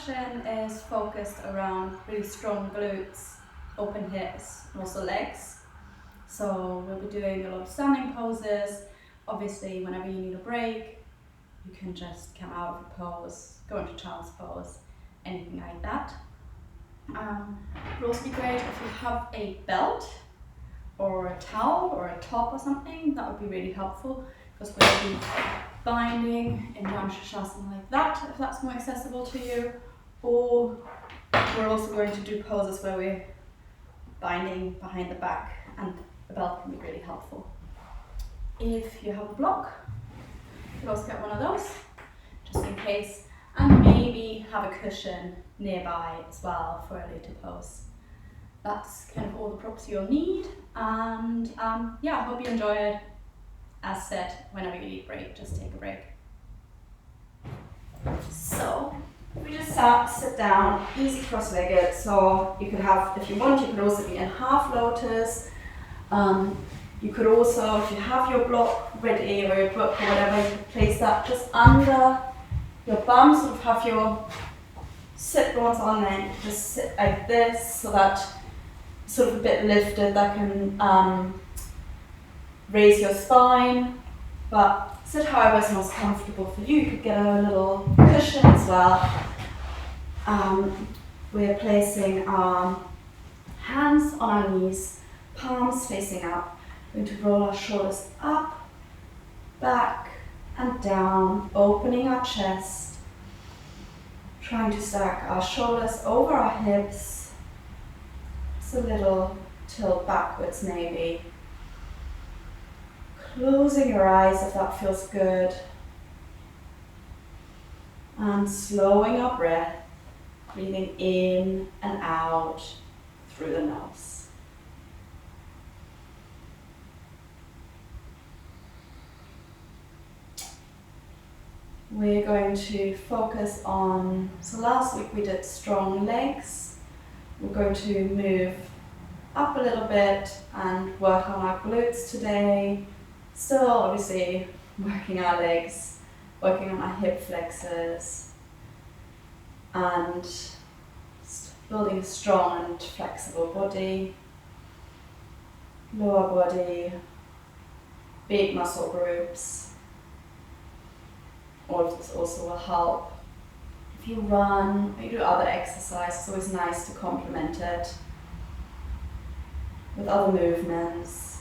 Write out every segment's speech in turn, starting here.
session is focused around really strong glutes, open hips, and also legs. So we'll be doing a lot of standing poses. Obviously, whenever you need a break, you can just come out of a pose, go into child's pose, anything like that. It would also be great if you have a belt or a towel or a top or something. That would be really helpful, because we'll be binding in Gomukhasana like that, if that's more accessible to you. Or we're also going to do poses where we're binding behind the back, and the belt can be really helpful. If you have a block, you can also get one of those, just in case, and maybe have a cushion nearby as well for a later pose. That's kind of all the props you'll need, and yeah, I hope you enjoy it. As said, whenever you need a break, just take a break. So, we just sit down, easy cross-legged. So you could have, if you want, you could also be in half lotus. You could also, if you have your block ready or your book or whatever, you could place that just under your bum, sort of have your sit bones on there, just sit like this, so that sort of a bit lifted, that can raise your spine, but sit however is most comfortable for you. You could get a little cushion as well. We're placing our hands on our knees, palms facing up. We're going to roll our shoulders up, back and down, opening our chest, trying to stack our shoulders over our hips, just a little tilt backwards maybe. Closing your eyes if that feels good, and slowing our breath, breathing in and out through the nose. We're going to focus on, so last week we did strong legs. We're going to move up a little bit and work on our glutes today. Still obviously working our legs, working on our hip flexors, and building a strong and flexible body, lower body, big muscle groups. All of this also will help. If you run or you do other exercises, it's always nice to complement it with other movements.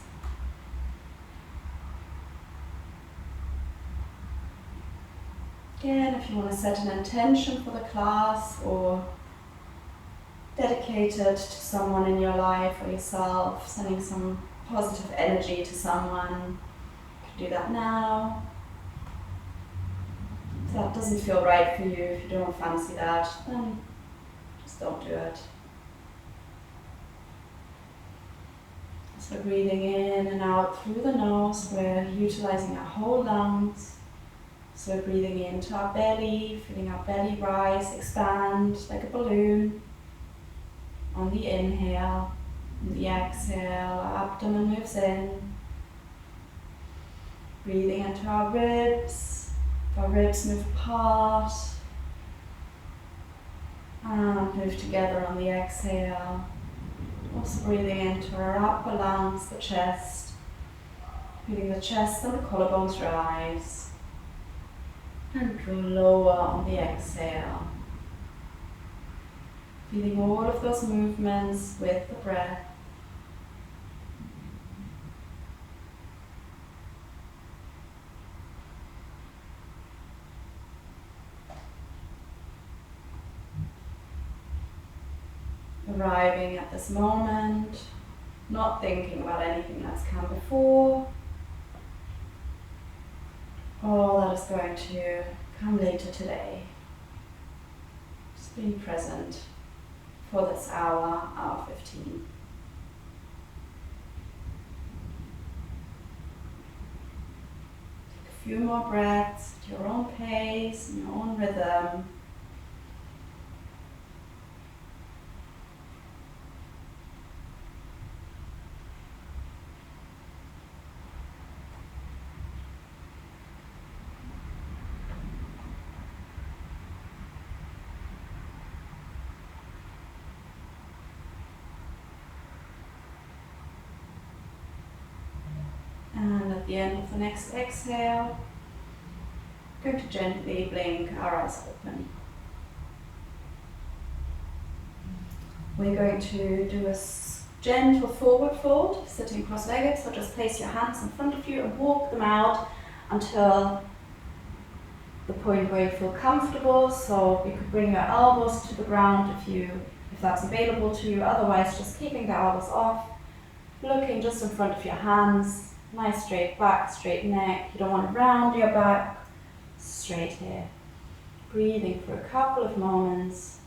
Again, if you want to set an intention for the class or dedicate it to someone in your life or yourself, sending some positive energy to someone, you can do that now. If that doesn't feel right for you, if you don't fancy that, then just don't do it. So breathing in and out through the nose, we're utilizing our whole lungs. So breathing into our belly, feeling our belly rise, expand like a balloon. On the inhale, on the exhale, our abdomen moves in. Breathing into our ribs move apart. And move together on the exhale. Also breathing into our upper lungs, the chest. Feeling the chest and the collarbones rise. And draw lower on the exhale. Feeling all of those movements with the breath. Arriving at this moment, not thinking about anything that's come before, all that is going to come later today. Just being present for this hour, hour 15. Take a few more breaths at your own pace, in your own rhythm. at the end of the next exhale, going to gently blink our eyes open. We're going to do a gentle forward fold, sitting cross-legged, so just place your hands in front of you and walk them out until the point where you feel comfortable. So you could bring your elbows to the ground if that's available to you, otherwise just keeping the elbows off, looking just in front of your hands, nice straight back, straight neck. You don't want to round your back, straight here. Breathing for a couple of moments,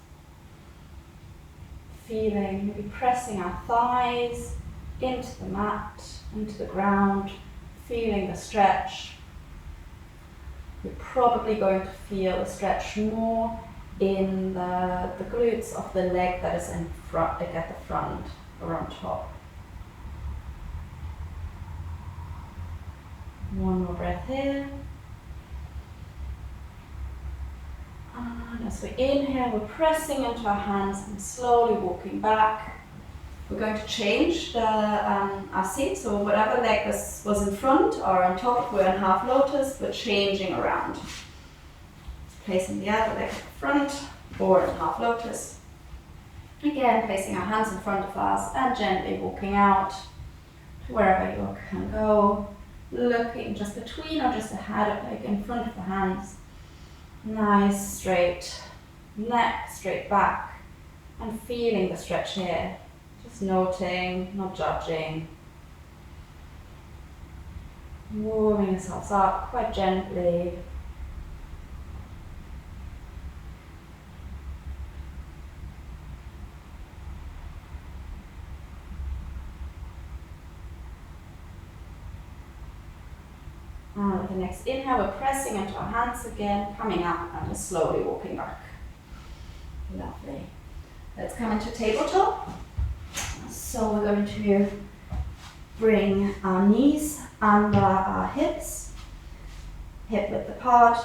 feeling, maybe pressing our thighs into the mat, into the ground, feeling the stretch. You're probably going to feel the stretch more in the glutes of the leg that is in front, like at the front or on top. One more breath here. And as we inhale, we're pressing into our hands and slowly walking back. We're going to change our seat, so whatever leg was in front or on top, we're in half lotus, we're changing around. Placing the other leg at the front or in half lotus. Again, placing our hands in front of us and gently walking out to wherever you can go. Looking just between or just ahead of, like in front of the hands. Nice straight neck, straight back, and feeling the stretch here. Just noting, not judging. Warming yourselves up quite gently. And with the next inhale, we're pressing into our hands again, coming up and just slowly walking back. Lovely. Let's come into tabletop. So we're going to bring our knees under our hips, hip width apart,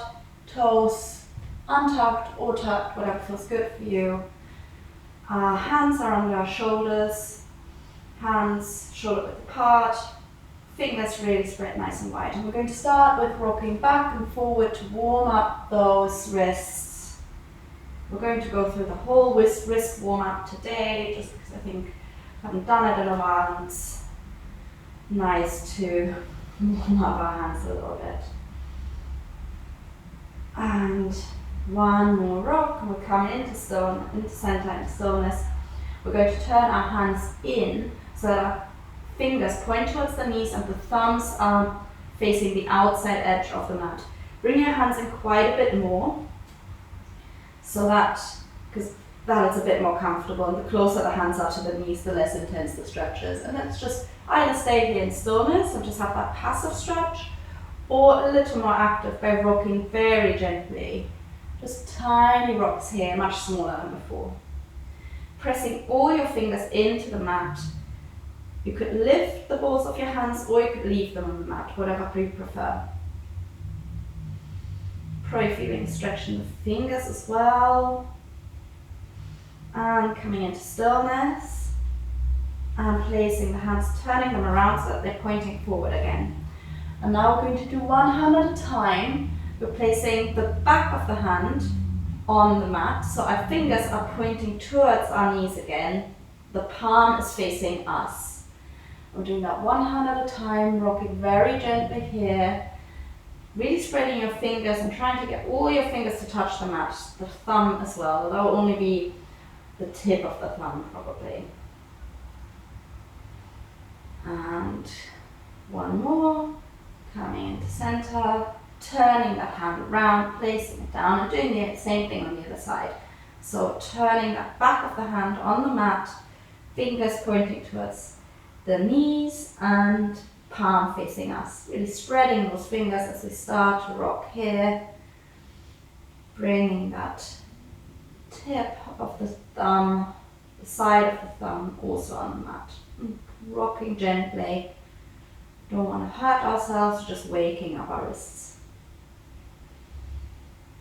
toes untucked or tucked, whatever feels good for you. Our hands are under our shoulders, hands shoulder width apart, fingers really spread nice and wide. And we're going to start with rocking back and forward to warm up those wrists. We're going to go through the whole wrist warm up today, just because I think I haven't done it in a while and it's nice to warm up our hands a little bit. And one more rock, and we're coming into center, into stillness. We're going to turn our hands in so that our fingers point towards the knees and the thumbs are facing the outside edge of the mat. Bring your hands in quite a bit more, so that, because that is a bit more comfortable, and the closer the hands are to the knees, the less intense the stretch is. And let's just either stay here in stillness and just have that passive stretch, or a little more active by rocking very gently. Just tiny rocks here, much smaller than before. Pressing all your fingers into the mat. You could lift the balls of your hands or you could leave them on the mat, whatever you prefer. Probably feeling stretching the fingers as well. And coming into stillness. And placing the hands, turning them around so that they're pointing forward again. And now we're going to do one hand at a time. We're placing the back of the hand on the mat, so our fingers are pointing towards our knees again. The palm is facing us. We're doing that one hand at a time, rocking very gently here. Really spreading your fingers and trying to get all your fingers to touch the mat, the thumb as well. That will only be the tip of the thumb probably. And one more, coming into center, turning that hand around, placing it down, and doing the same thing on the other side. So turning that back of the hand on the mat, fingers pointing towards the knees and palm facing us. Really spreading those fingers as we start to rock here. Bringing that tip of the thumb, the side of the thumb also on the mat. Rocking gently. Don't want to hurt ourselves, just waking up our wrists.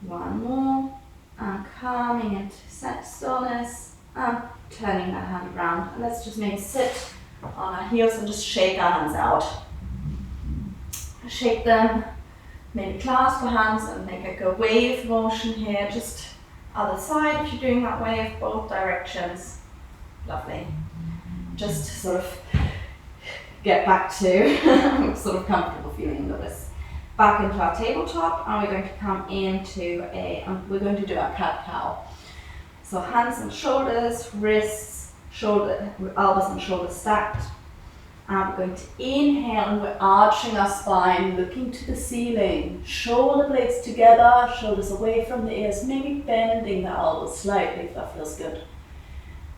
One more. And coming into stillness and turning that hand around. And let's just maybe sit on our heels and just shake our hands out. Shake them, maybe clasp your hands and make a wave motion here, just other side if you're doing that wave, both directions. Lovely. Just to sort of get back to sort of comfortable feeling of this. Back into our tabletop, and we're going to come into we're going to do our cat-cow. So hands and shoulders, wrists, elbows and shoulders stacked. And we're going to inhale and we're arching our spine, looking to the ceiling. Shoulder blades together, shoulders away from the ears, maybe bending the elbows slightly if that feels good.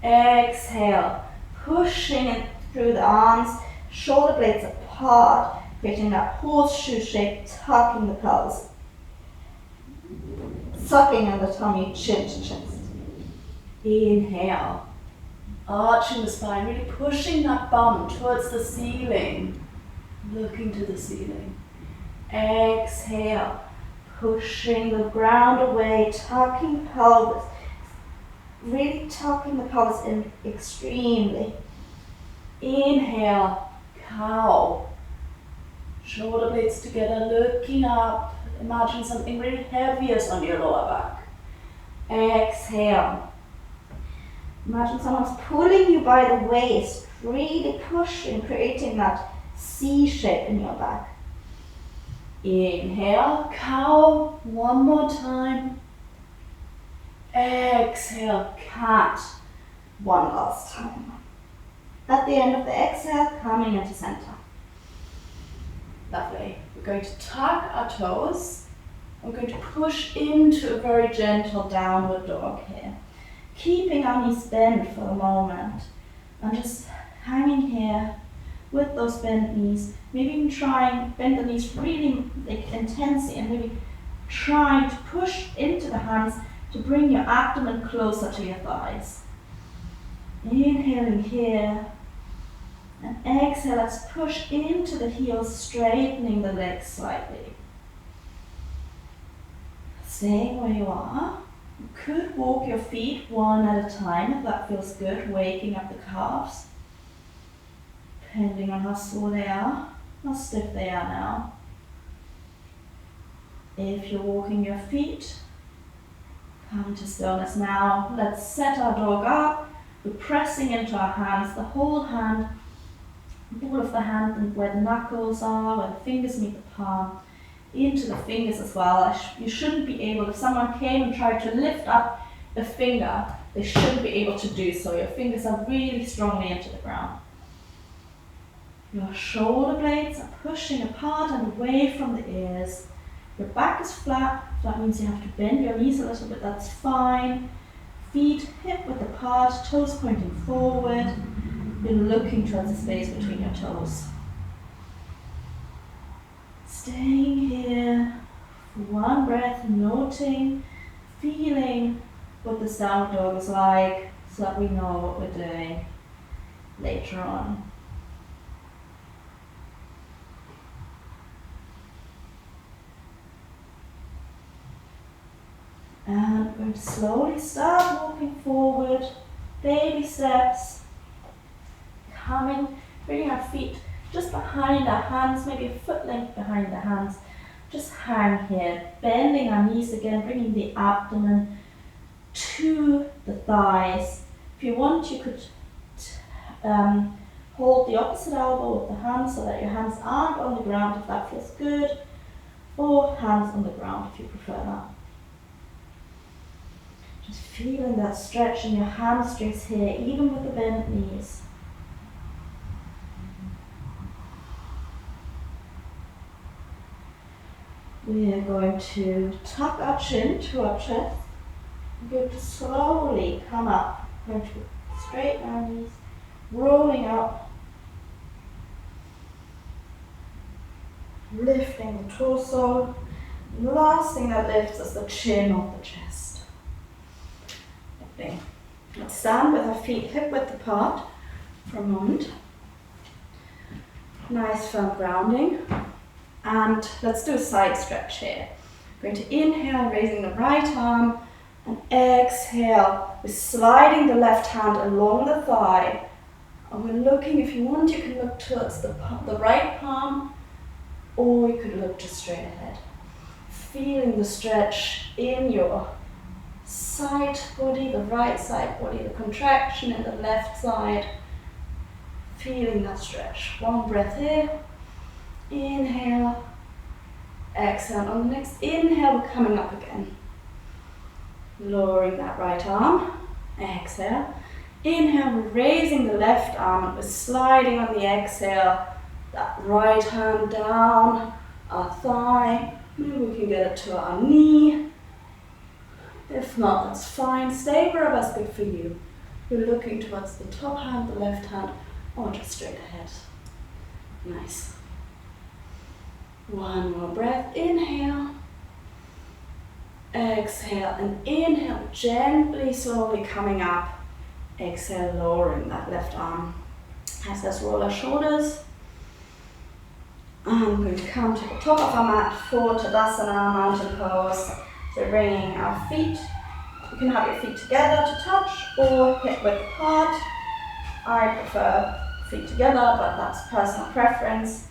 Exhale, pushing it through the arms, shoulder blades apart, creating that horseshoe shape, tucking the pelvis. Sucking in the tummy, chin to chest. Inhale, arching the spine, really pushing that bum towards the ceiling, looking to the ceiling. Exhale, pushing the ground away, tucking pelvis, really tucking the pelvis in extremely. Inhale, cow. Shoulder blades together, looking up. Imagine something really heavy is on your lower back. Exhale. Imagine someone's pulling you by the waist, really pushing, creating that C shape in your back. Inhale, cow. One more time. Exhale, cat. One last time. At the end of the exhale, coming into center. Lovely. We're going to tuck our toes. We're going to push into a very gentle downward dog here. Keeping our knees bent for a moment. And just hanging here with those bent knees. Maybe even trying, bend the knees really intensely and maybe trying to push into the hands to bring your abdomen closer to your thighs. Inhaling here. And exhale, let's push into the heels, straightening the legs slightly. Staying where you are. You could walk your feet one at a time if that feels good, waking up the calves. Depending on how sore they are, how stiff they are now. If you're walking your feet, come to stillness now. Let's set our dog up. We're pressing into our hands, the whole hand, ball of the hand and where the knuckles are, where the fingers meet the palm, into the fingers as well. You shouldn't be able, if someone came and tried to lift up a finger, they shouldn't be able to do so. Your fingers are really strongly into the ground. Your shoulder blades are pushing apart and away from the ears. Your back is flat, so that means you have to bend your knees a little bit, that's fine. Feet hip width apart, toes pointing forward. You're looking towards the space between your toes. Staying here for one breath, noting, feeling what this downward dog is like so that we know what we're doing later on. And we're going to slowly start walking forward, baby steps. Coming, bringing our feet just behind our hands, maybe a foot length behind the hands. Just hang here, bending our knees again, bringing the abdomen to the thighs. If you want, you could hold the opposite elbow with the hands so that your hands aren't on the ground if that feels good, or hands on the ground if you prefer that. Just feeling that stretch in your hamstrings here, even with the bent knees. We are going to tuck our chin to our chest. We're going to slowly come up. We're going to straighten our knees, rolling up, lifting the torso. And the last thing that lifts is the chin off the chest. Lovely. Let's stand with our feet hip width apart for a moment. Nice firm grounding. And let's do a side stretch here. We're going to inhale, raising the right arm, and exhale. We're sliding the left hand along the thigh. And we're looking, if you want, you can look towards the right palm or you could look just straight ahead. Feeling the stretch in your side body, the right side body, the contraction in the left side. Feeling that stretch. One breath here. Inhale. Exhale. On the next inhale, we're coming up again. Lowering that right arm. Exhale. Inhale, we're raising the left arm. We're sliding on the exhale. That right hand down our thigh. Maybe we can get it to our knee. If not, that's fine. Stay wherever's good for you. You're looking towards the top hand, the left hand, or just straight ahead. Nice. One more breath. Inhale. Exhale and inhale, gently, slowly coming up. Exhale, lowering that left arm. Let's roll our shoulders. And we're going to come to the top of our mat for Tadasana, mountain pose. So bringing our feet. You can have your feet together to touch or hip width apart. I prefer feet together, but that's personal preference.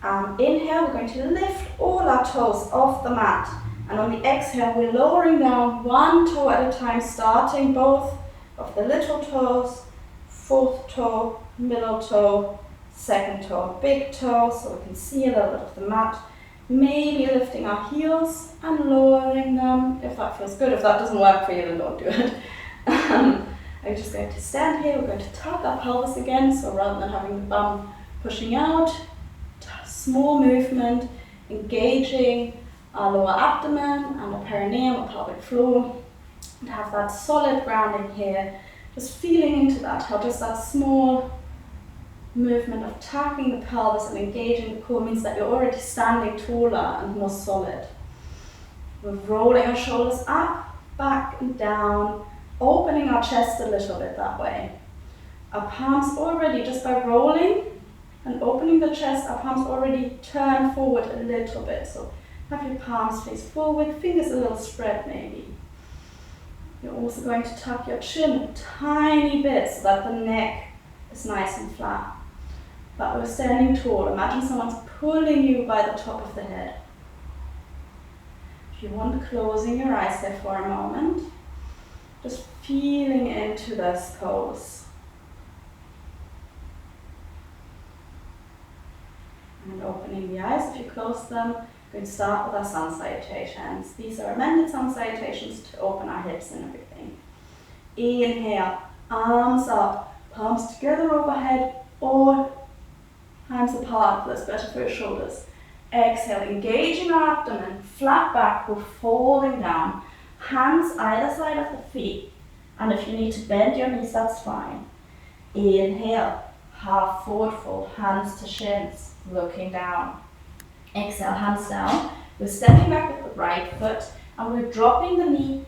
Inhale, we're going to lift all our toes off the mat. And on the exhale, we're lowering down one toe at a time, starting both of the little toes, fourth toe, middle toe, second toe, big toe, so we can see a little bit of the mat. Maybe lifting our heels and lowering them, if that feels good. If that doesn't work for you, then don't do it. I'm just going to stand here. We're going to tuck our pelvis again, so rather than having the bum pushing out, small movement, engaging our lower abdomen and the perineum, the pelvic floor, and have that solid grounding here. Just feeling into that, how just that small movement of tucking the pelvis and engaging the core means that you're already standing taller and more solid. We're rolling our shoulders up, back and down, opening our chest a little bit that way. Our palms already, just by rolling and opening the chest, our palms already turn forward a little bit. So have your palms face forward, fingers a little spread maybe. You're also going to tuck your chin a tiny bit so that the neck is nice and flat. But we're standing tall. Imagine someone's pulling you by the top of the head. If you want, closing your eyes there for a moment. Just feeling into this pose. And opening the eyes if you close them. We're going to start with our sun salutations. These are amended sun salutations to open our hips and everything. Inhale, arms up, palms together overhead or hands apart, that's better for your shoulders. Exhale, engaging our abdomen, flat back, we're folding down. Hands either side of the feet, and if you need to bend your knees, that's fine. Inhale, half forward fold, hands to shins, looking down. Exhale, hands down. We're stepping back with the right foot, and we're dropping the knee,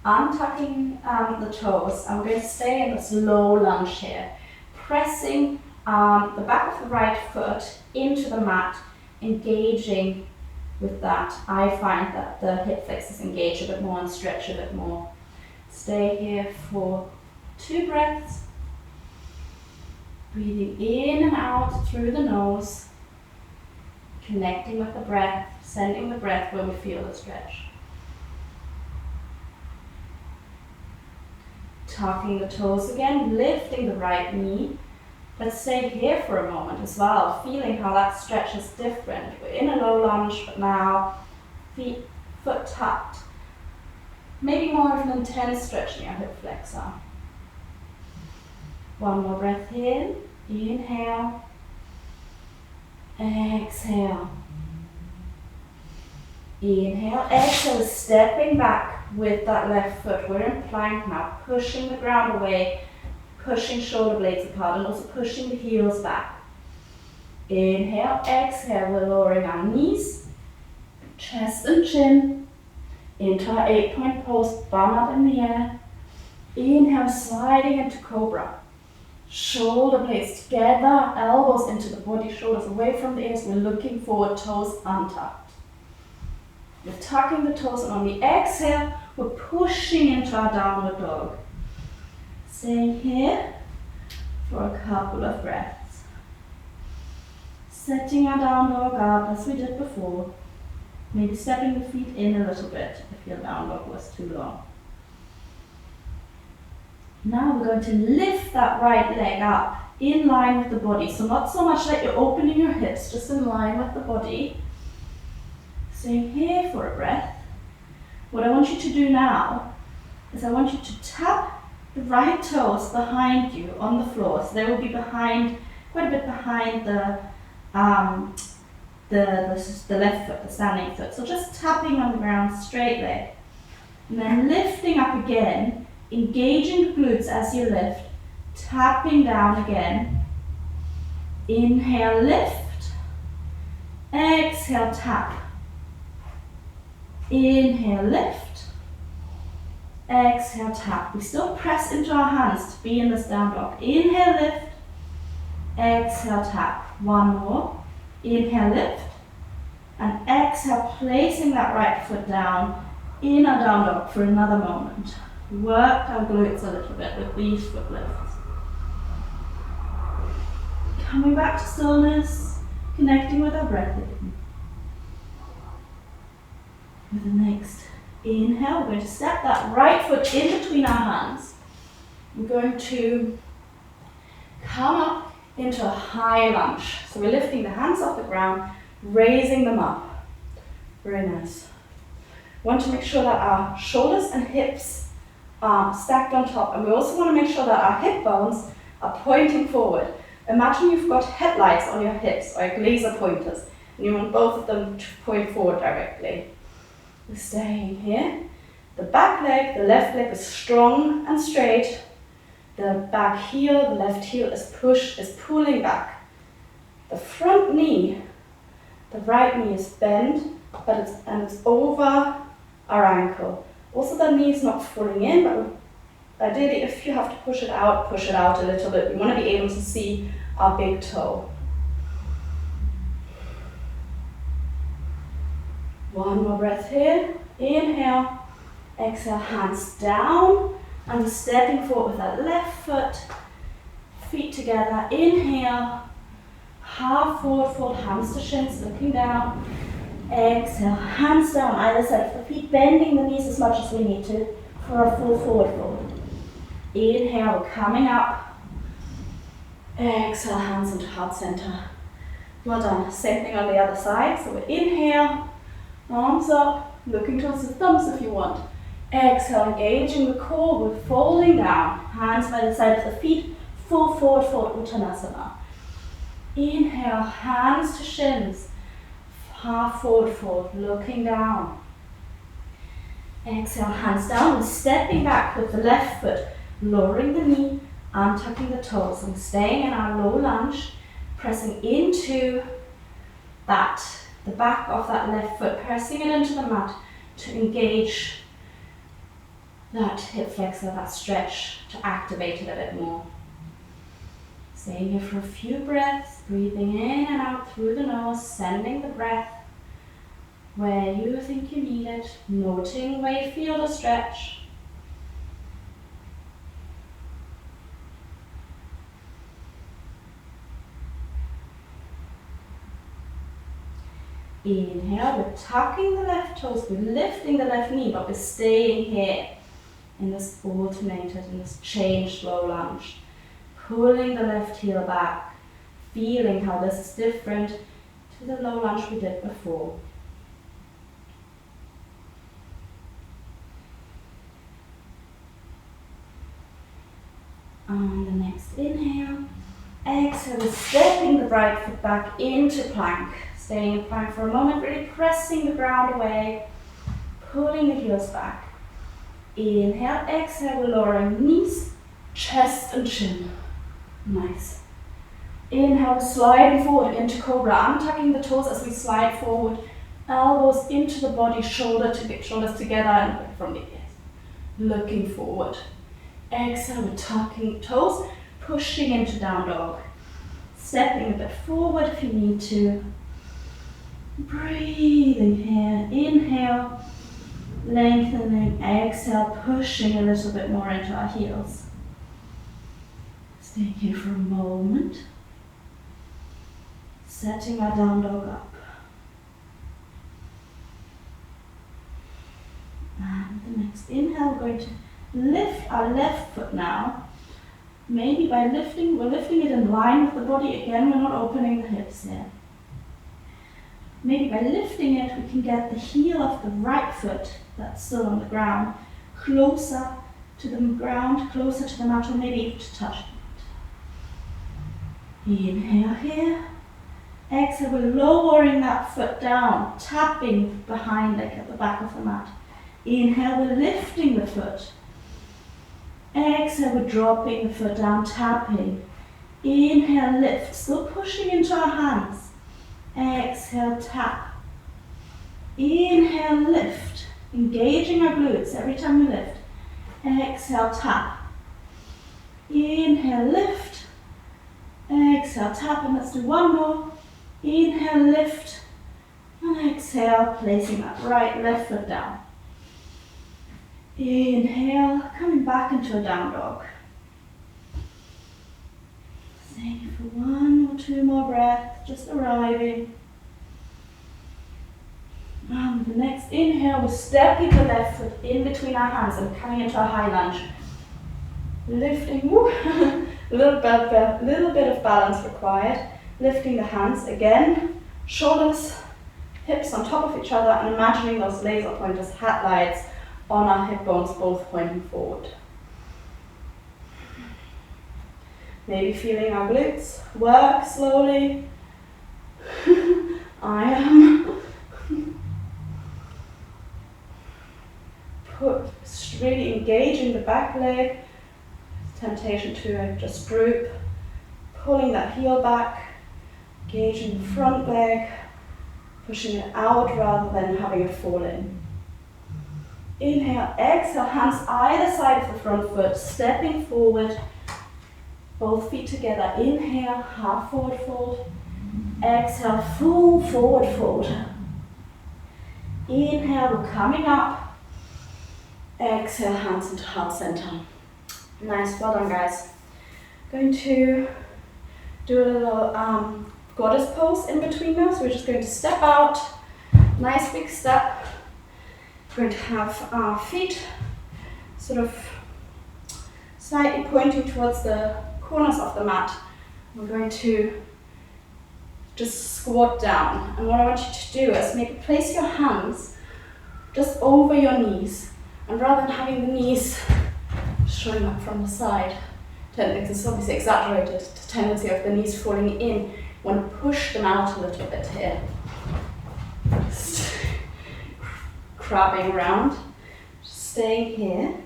untucking the toes, and we're going to stay in this low lunge here, pressing the back of the right foot into the mat, engaging with that. I find that the hip flexors engage a bit more and stretch a bit more. Stay here for 2 breaths. Breathing in and out through the nose, connecting with the breath, sending the breath where we feel the stretch. Tucking the toes again, lifting the right knee. Let's stay here for a moment as well, feeling how that stretch is different. We're in a low lunge, but now foot tucked. Maybe more of an intense stretch in your hip flexor. One more breath in. Inhale. Exhale. Inhale. Exhale, stepping back with that left foot. We're in plank now, pushing the ground away, pushing shoulder blades apart, and also pushing the heels back. Inhale, exhale, we're lowering our knees, chest and chin, into our 8-point pose, bum up in the air. Inhale, sliding into Cobra. Shoulder blades together, elbows into the body, shoulders away from the ears. We're looking forward, toes untucked. We're tucking the toes, and on the exhale, we're pushing into our downward dog. Staying here for a couple of breaths. Setting our down dog up as we did before. Maybe stepping the feet in a little bit if your down dog was too long. Now we're going to lift that right leg up in line with the body. So not so much that you're opening your hips, just in line with the body. Staying here for a breath. What I want you to do now is I want you to tap the right toes behind you on the floor. So they will be behind, quite a bit behind the left foot, the standing foot. So just tapping on the ground, straight leg. And then lifting up again, engaging the glutes as you lift, tapping down again. Inhale, lift. Exhale, tap. Inhale, lift. Exhale, tap. We still press into our hands to be in this down dog. Inhale, lift. Exhale, tap. One more. Inhale, lift. And exhale, placing that right foot down in our down dog for another moment. Work our glutes a little bit with these foot lifts. Coming back to stillness, connecting with our breath again. With the next inhale, we're going to step that right foot in between our hands. We're going to come up into a high lunge. So we're lifting the hands off the ground, raising them up. Very nice. Want to make sure that our shoulders and hips are stacked on top, and we also want to make sure that our hip bones are pointing forward. Imagine you've got headlights on your hips, or laser pointers, and you want both of them to point forward directly. We're staying here. The back leg, the left leg is strong and straight. The back heel, the left heel is pulling back. The front knee, the right knee is bent, but it's over our ankle. Also the knee is not falling in, but ideally if you have to push it out a little bit. We want to be able to see our big toe. One more breath here. Inhale, exhale, hands down, and we're stepping forward with that left foot, feet together. Inhale, half forward fold, hands to shins, looking down. Exhale, hands down either side of the feet, bending the knees as much as we need to for a full forward fold. Inhale, we're coming up. Exhale, hands into heart center. Well done. Same thing on the other side. So we inhale, arms up, looking towards the thumbs if you want. Exhale, engaging the core, we're folding down. Hands by the side of the feet, full forward fold, Utkatasana. Inhale, hands to shins. Half forward fold, looking down. Exhale, hands down and stepping back with the left foot, lowering the knee, untucking the toes, and staying in our low lunge, pressing into the back of that left foot, pressing it into the mat to engage that hip flexor, that stretch, to activate it a bit more. Staying here for a few breaths, breathing in and out through the nose, sending the breath where you think you need it, noting where you feel the stretch. Inhale, we're tucking the left toes, we're lifting the left knee, but we're staying here in this alternated, in this changed low lunge. Pulling the left heel back, feeling how this is different to the low lunge we did before. On the next inhale, exhale, we're stepping the right foot back into plank. Staying in plank for a moment, really pressing the ground away, pulling the heels back. Inhale, exhale, we're lowering knees, chest and chin. Nice. Inhale, sliding forward into Cobra, untucking the toes as we slide forward, elbows into the body, shoulders together and from the ears. Looking forward. Exhale, we're tucking toes, pushing into down dog. Stepping a bit forward if you need to. Breathing here. Inhale, lengthening. Exhale, pushing a little bit more into our heels. Staying here for a moment. Setting our down dog up. And the next inhale, we're going to lift our left foot now. Maybe by lifting, we're lifting it in line with the body. Again, we're not opening the hips here. Maybe by lifting it, we can get the heel of the right foot that's still on the ground closer to the ground, closer to the mat, or maybe even to touch it. Inhale here. Exhale, we're lowering that foot down, tapping behind, like at the back of the mat. Inhale, we're lifting the foot. Exhale, we're dropping the foot down, tapping. Inhale, lift, still pushing into our hands. Exhale, tap. Inhale, lift, engaging our glutes every time we lift. Exhale, tap. Inhale, lift. Exhale, tap, and let's do one more. Inhale, lift, and exhale, placing that right left foot down. Inhale, coming back into a down dog. Staying for one or two more breaths, just arriving. And the next inhale, we're stepping the left foot in between our hands and coming into a high lunge. Lifting, a little bit of balance required. Lifting the hands again, shoulders, hips on top of each other, and imagining those laser pointers, hat lights on our hip bones, both pointing forward. Maybe feeling our glutes work slowly. I am. Really engaging the back leg. Temptation to just droop. Pulling that heel back. Engaging the front leg. Pushing it out rather than having it fall in. Inhale, exhale, hands either side of the front foot, stepping forward. Both feet together. Inhale, half forward fold. Exhale, full forward fold. Inhale, we're coming up. Exhale, hands into heart center. Nice, well done guys. Going to do a little goddess pose in between now. So we're just going to step out. Nice big step. We're going to have our feet sort of slightly pointing towards the corners of the mat. We're going to just squat down. And what I want you to do is maybe place your hands just over your knees. And rather than having the knees showing up from the side, because it's obviously exaggerated, the tendency of the knees falling in, you want to push them out a little bit here. Just crabbing around, staying here.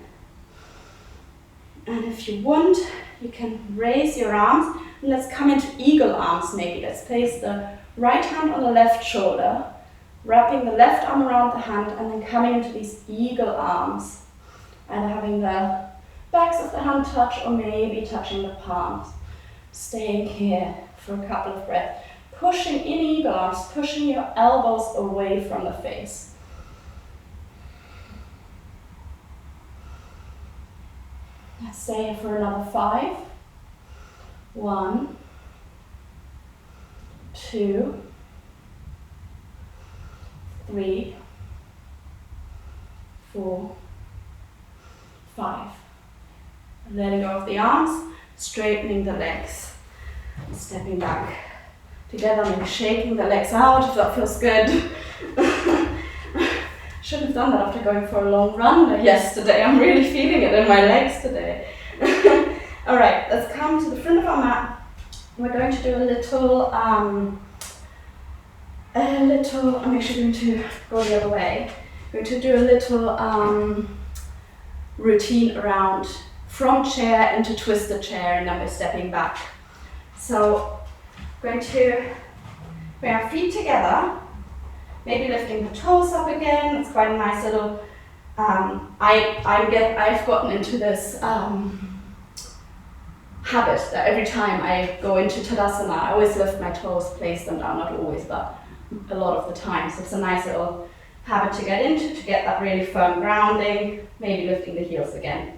And if you want, you can raise your arms. And let's come into eagle arms maybe. Let's place the right hand on the left shoulder, wrapping the left arm around the hand, and then coming into these eagle arms. Either having the backs of the hand touch or maybe touching the palms. Staying here for a couple of breaths. Pushing in eagle arms, pushing your elbows away from the face. Let's stay for another 5. 1, 2, 3, 4, 5. Letting go of the arms, straightening the legs, stepping back together, maybe shaking the legs out if that feels good. Should have done that after going for a long run yesterday. I'm really feeling it in my legs today. All right, let's come to the front of our mat. We're going to do a little, I'm actually going to go the other way. We're going to do a little routine around from chair into twisted chair, and then we're stepping back. So we're going to bring our feet together, maybe lifting the toes up again. It's quite a nice little, I've gotten into this habit that every time I go into Tadasana, I always lift my toes, place them down, not always, but a lot of the time. So it's a nice little habit to get into, to get that really firm grounding, maybe lifting the heels again.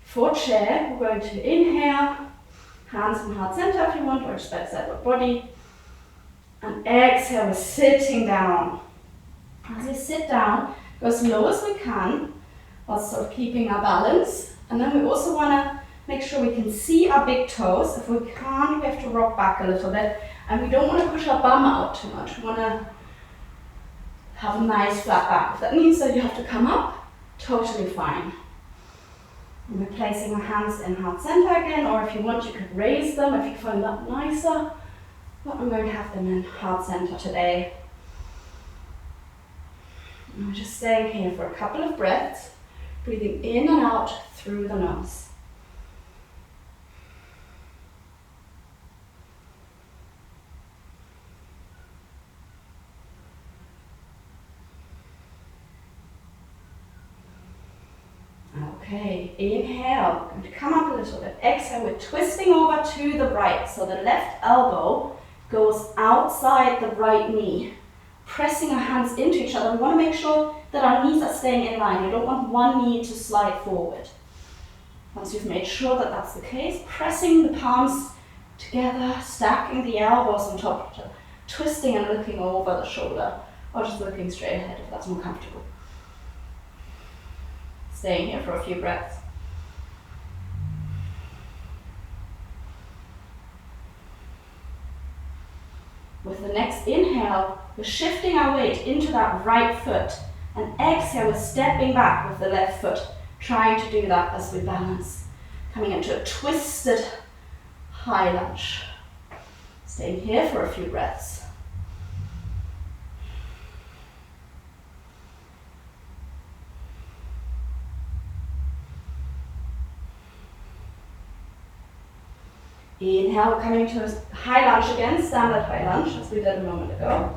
For chair, we're going to inhale, hands in heart center if you want, or just bedside or body. And exhale, we're sitting down. As we sit down, go as low as we can, while sort of keeping our balance. And then we also want to make sure we can see our big toes. If we can't, we have to rock back a little bit. And we don't want to push our bum out too much. We want to have a nice flat back. If that means that you have to come up, totally fine. And we're placing our hands in heart center again, or if you want, you could raise them if you find that nicer. But I'm going to have them in heart center today. And we're just staying here for a couple of breaths, breathing in and out through the nose. Okay, inhale, going to come up a little bit. Exhale, we're twisting over to the right, so the left elbow goes outside the right knee. Pressing our hands into each other. We want to make sure that our knees are staying in line. You don't want one knee to slide forward. Once you've made sure that that's the case, pressing the palms together, stacking the elbows on top of each other, twisting and looking over the shoulder, or just looking straight ahead if that's more comfortable. Staying here for a few breaths. With the next inhale, we're shifting our weight into that right foot. And exhale, we're stepping back with the left foot, trying to do that as we balance. Coming into a twisted high lunge. Staying here for a few breaths. Inhale, coming to a high lunge again, standard high lunge, as we did a moment ago.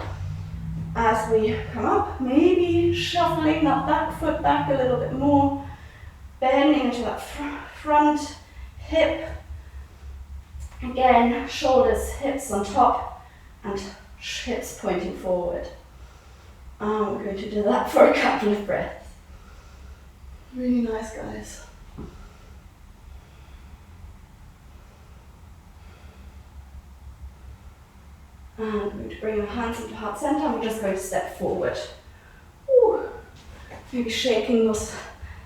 As we come up, maybe shuffling that back foot back a little bit more, bending into that front hip. Again, shoulders, hips on top, and hips pointing forward. We're going to do that for a couple of breaths. Really nice, guys. And we're going to bring our hands into heart center, and we're just going to step forward. Ooh. Maybe shaking those,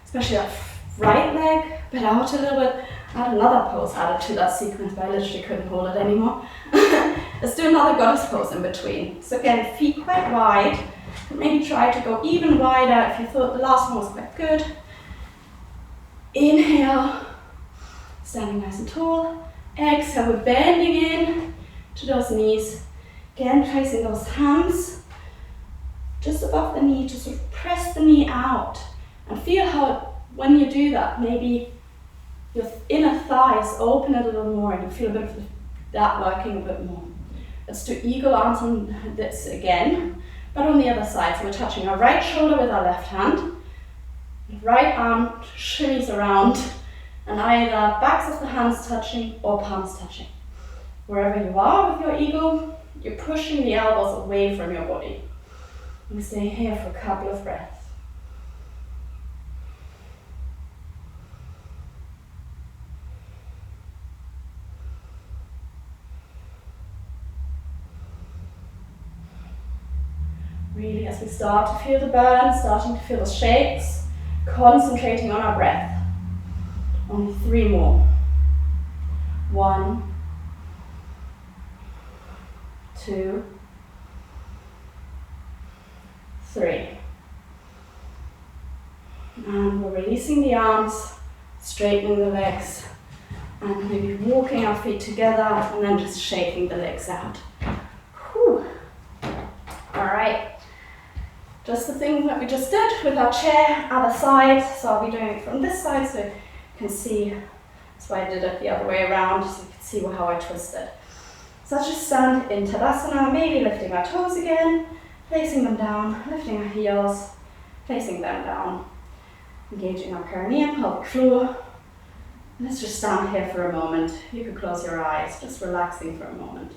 especially that right leg, a bit out a little bit. I had another pose added to that sequence, but I literally couldn't hold it anymore. Let's do another goddess pose in between. So again, feet quite wide. Maybe try to go even wider if you thought the last one was quite good. Inhale, standing nice and tall. Exhale, we're bending in to those knees. Again, placing those hands just above the knee to sort of press the knee out. And feel how, when you do that, maybe your inner thighs open a little more and you feel a bit of that working a bit more. Let's do eagle arms on this again, but on the other side. So we're touching our right shoulder with our left hand. Right arm shimmies around, and either backs of the hands touching or palms touching. Wherever you are with your eagle, you're pushing the elbows away from your body. And stay here for a couple of breaths. Really, as we start to feel the burn, starting to feel the shakes, concentrating on our breath. Only 3 more. 1, 2, 3. And we're releasing the arms, straightening the legs, and maybe walking our feet together and then just shaking the legs out. Whew. All right. Just the thing that we just did with our chair, other side. So I'll be doing it from this side so you can see. That's why I did it the other way around, so you can see how I twisted. So let's just stand in Tadasana, maybe lifting our toes again, placing them down, lifting our heels, placing them down, engaging our perineum, pelvic floor. Let's just stand here for a moment. You can close your eyes, just relaxing for a moment.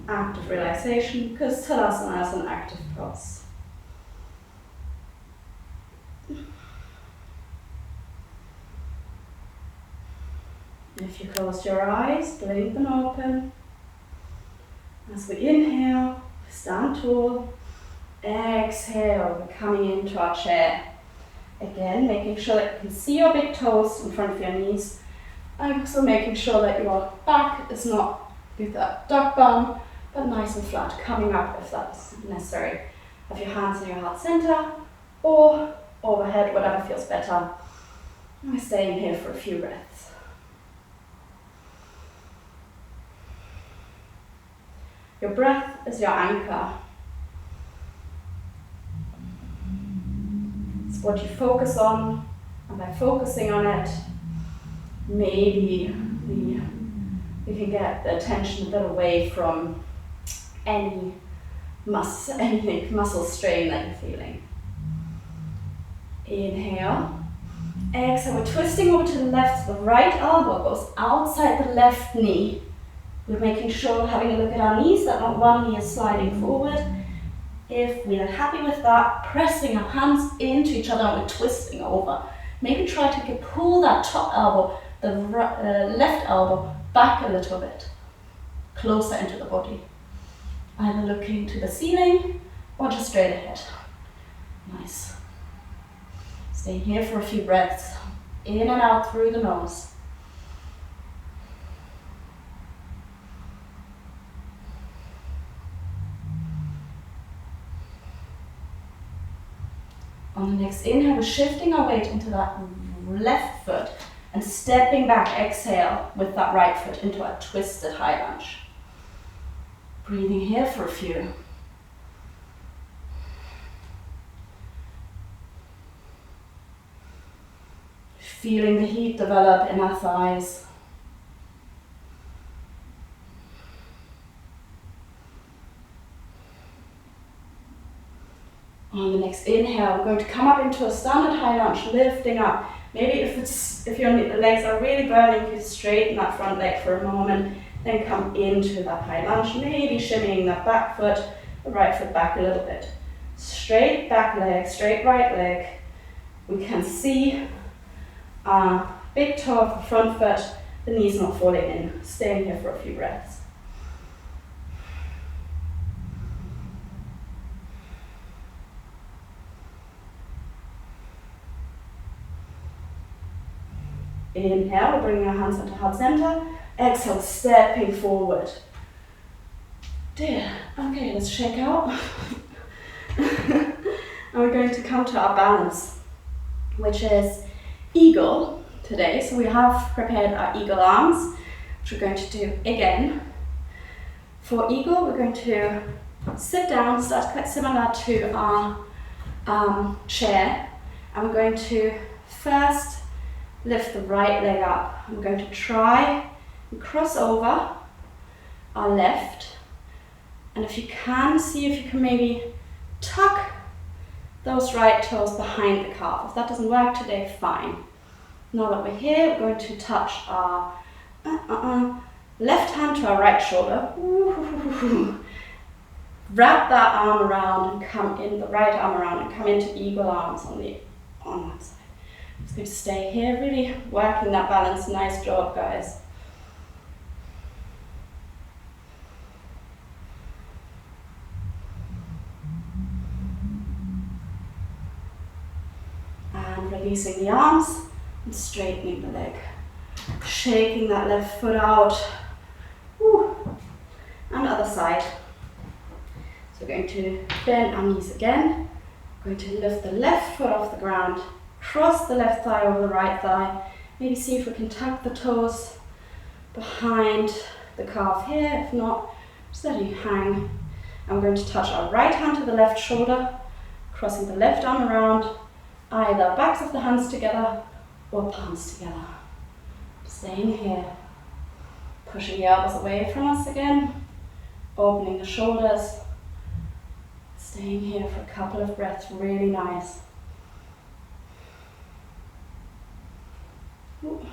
Active relaxation, because Tadasana is an active pose. If you closed your eyes, blink them open. As we inhale, stand tall. Exhale, we're coming into our chair. Again, making sure that you can see your big toes in front of your knees. And also making sure that your back is not with that duck bum, but nice and flat, coming up if that's necessary. Have your hands in your heart center or overhead, whatever feels better. And we're staying here for a few breaths. Your breath is your anchor. It's what you focus on, and by focusing on it, maybe we can get the attention a bit away from any muscle strain that you're feeling. Inhale. Exhale, we're twisting over to the left, so the right elbow goes outside the left knee. We're making sure, having a look at our knees, that not one knee is sliding forward. If we are happy with that, pressing our hands into each other and we're twisting over. Maybe try to pull that top elbow, the left elbow, back a little bit, closer into the body. Either looking to the ceiling or just straight ahead. Nice. Stay here for a few breaths. In and out through the nose. On the next inhale, we're shifting our weight into that left foot and stepping back, exhale, with that right foot into a twisted high lunge. Breathing here for a few. Feeling the heat develop in our thighs. On the next inhale, we're going to come up into a standard high lunge, lifting up. Maybe if your legs are really burning, you straighten that front leg for a moment, then come into that high lunge, maybe shimmying that back foot, the right foot back a little bit. Straight back leg, straight right leg. We can see our big toe of the front foot, the knees not falling in. Staying here for a few breaths. Inhale, we're bringing our hands into heart center. Exhale, stepping forward. Dear. Okay, let's shake out. And we're going to come to our balance, which is eagle today. So we have prepared our eagle arms, which we're going to do again. For eagle, we're going to sit down, so that's quite similar to our chair. And we're going to first lift the right leg up. I'm going to try and cross over our left. And if you can, see if you can maybe tuck those right toes behind the calf. If that doesn't work today, fine. Now that we're here, we're going to touch our left hand to our right shoulder. Wrap that arm around and come in, the right arm around and come into eagle arms on that side. Just going to stay here, really working that balance. Nice job, guys. And releasing the arms and straightening the leg. Shaking that left foot out. Woo. And other side. So we're going to bend our knees again. We're going to lift the left foot off the ground. Cross the left thigh over the right thigh. Maybe see if we can tuck the toes behind the calf here. If not, just let it hang. And we're going to touch our right hand to the left shoulder, crossing the left arm around, either backs of the hands together or palms together. Staying here. Pushing the elbows away from us again. Opening the shoulders. Staying here for a couple of breaths. Really nice. Ooh.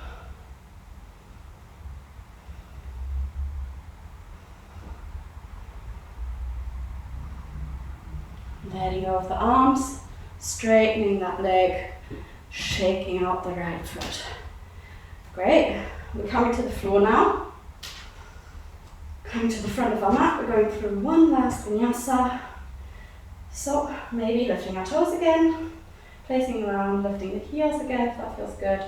Letting go of the arms, straightening that leg, shaking out the right foot. Great. We're coming to the floor now. Coming to the front of our mat, we're going through one last vinyasa. So maybe lifting our toes again, placing them around, lifting the heels again if that feels good.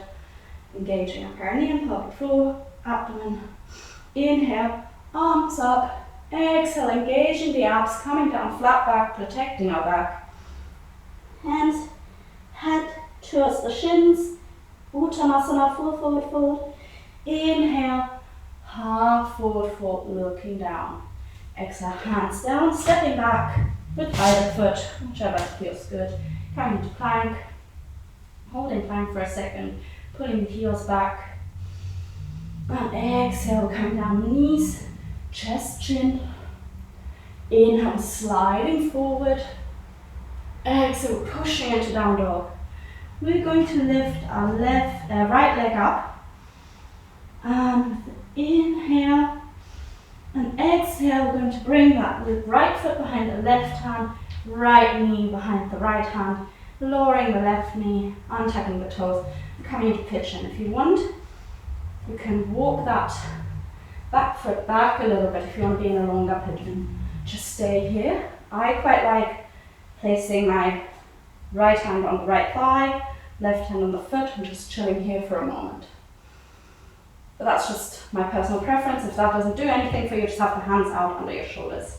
Engaging our perineum, pelvic floor, abdomen. Inhale, arms up. Exhale, engaging the abs, coming down flat back, protecting our back. Hands, head towards the shins. Utkatasana, full forward fold. Inhale, half forward fold, looking down. Exhale, hands down, stepping back with either foot, whichever feels good. Coming into plank, holding plank for a second, pulling the heels back. And exhale, coming down, knees, chest, chin. Inhale, sliding forward. Exhale, pushing into down dog. We're going to lift our right leg up. And inhale and exhale, we're going to bring that right foot behind the left hand, right knee behind the right hand, lowering the left knee, untucking the toes, and coming into pigeon. If you want, you can walk that back foot back a little bit if you want to be in a longer pigeon. Just stay here. I quite like placing my right hand on the right thigh, left hand on the foot, and just chilling here for a moment. But that's just my personal preference. If that doesn't do anything for you, just have the hands out under your shoulders.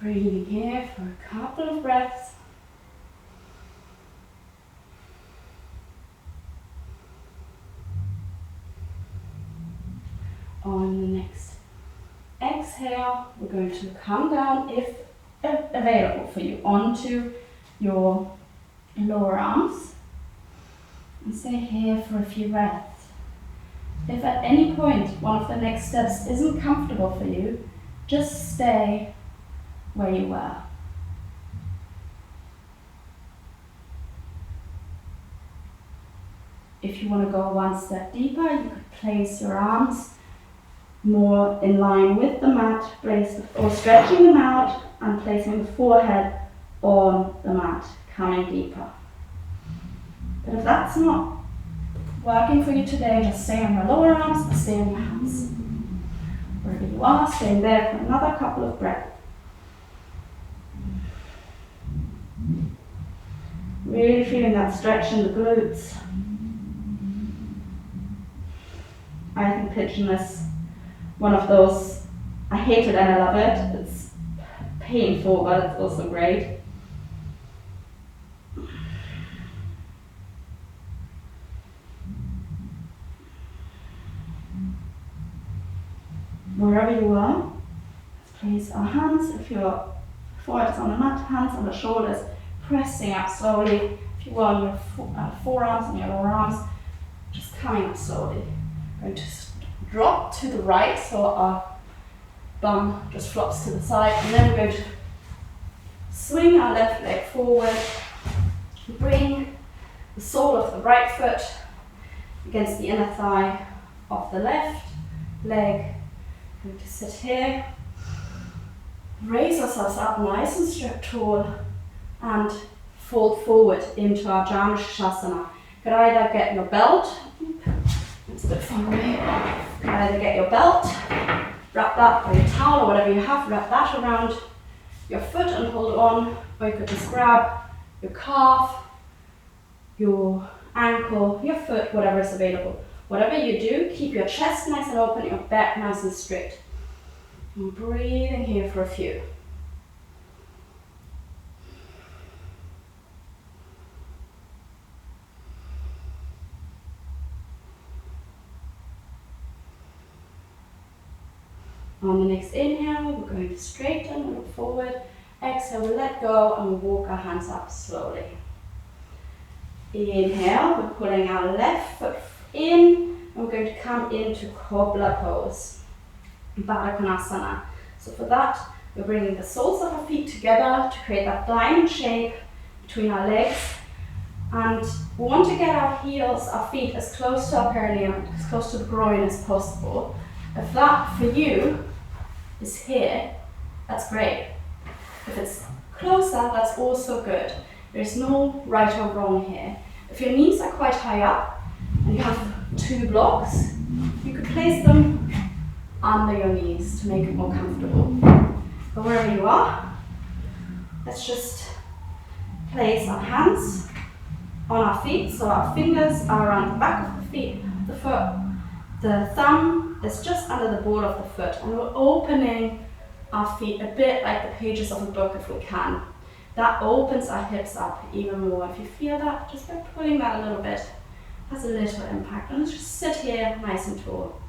Breathing here for a couple of breaths. On the next exhale, we're going to come down, if available for you, onto your lower arms and stay here for a few breaths. If at any point one of the next steps isn't comfortable for you, just stay where you were. If you want to go one step deeper, you could place your arms more in line with the mat, or stretching them out and placing the forehead on the mat, coming deeper. But if that's not working for you today, just stay on your lower arms and stay on your hands. Wherever you are, stay there for another couple of breaths. Really feeling that stretch in the glutes. I think pigeon is one of those, I hate it and I love it. It's painful, but it's also great. Wherever you are, let's place our hands. If your forehead is on the mat, hands on the shoulders, pressing up slowly. If you are on your forearms and your lower arms, just coming up slowly. Going to drop to the right, so our bum just flops to the side, and then we're going to swing our left leg forward, bring the sole of the right foot against the inner thigh of the left leg. Going to sit here, raise ourselves up nice and straight tall, and fold forward into our Gomukhasana. You could either get your belt, it's a bit far away, you could either get your belt, wrap that, or your towel, or whatever you have, wrap that around your foot and hold on, or you could just grab your calf, your ankle, your foot, whatever is available. Whatever you do, keep your chest nice and open, your back nice and straight. And breathing here for a few. On the next inhale, we're going to straighten and look forward. Exhale, we'll let go and we'll walk our hands up slowly. Inhale, we're pulling our left foot in, and we're going to come into Cobla Pose, Utkata Konasana. So for that, we're bringing the soles of our feet together to create that diamond shape between our legs. And we want to get our heels, our feet, as close to our perineum, as close to the groin as possible. If that, for you, is here, that's great. If it's closer, that's also good. There's no right or wrong here. If your knees are quite high up, and you have two blocks, you could place them under your knees to make it more comfortable. But wherever you are, let's just place our hands on our feet, so our fingers are around the back of the feet, the foot. The thumb is just under the ball of the foot, and we're opening our feet a bit like the pages of a book if we can. That opens our hips up even more. If you feel that, just by pulling that a little bit, has a little impact. And let's just sit here nice and tall.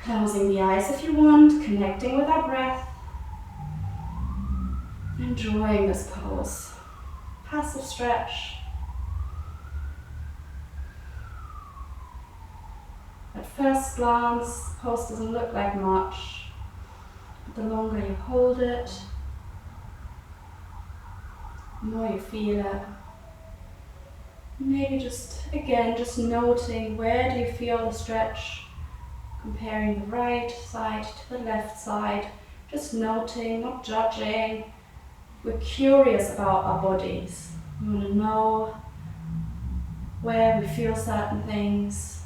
Closing the eyes if you want, connecting with our breath. Enjoying this pose. Passive stretch. At first glance, the pose doesn't look like much. But the longer you hold it, the more you feel it. Maybe just, again, just noting where do you feel the stretch, comparing the right side to the left side, just noting, not judging. We're curious about our bodies. We want to know where we feel certain things.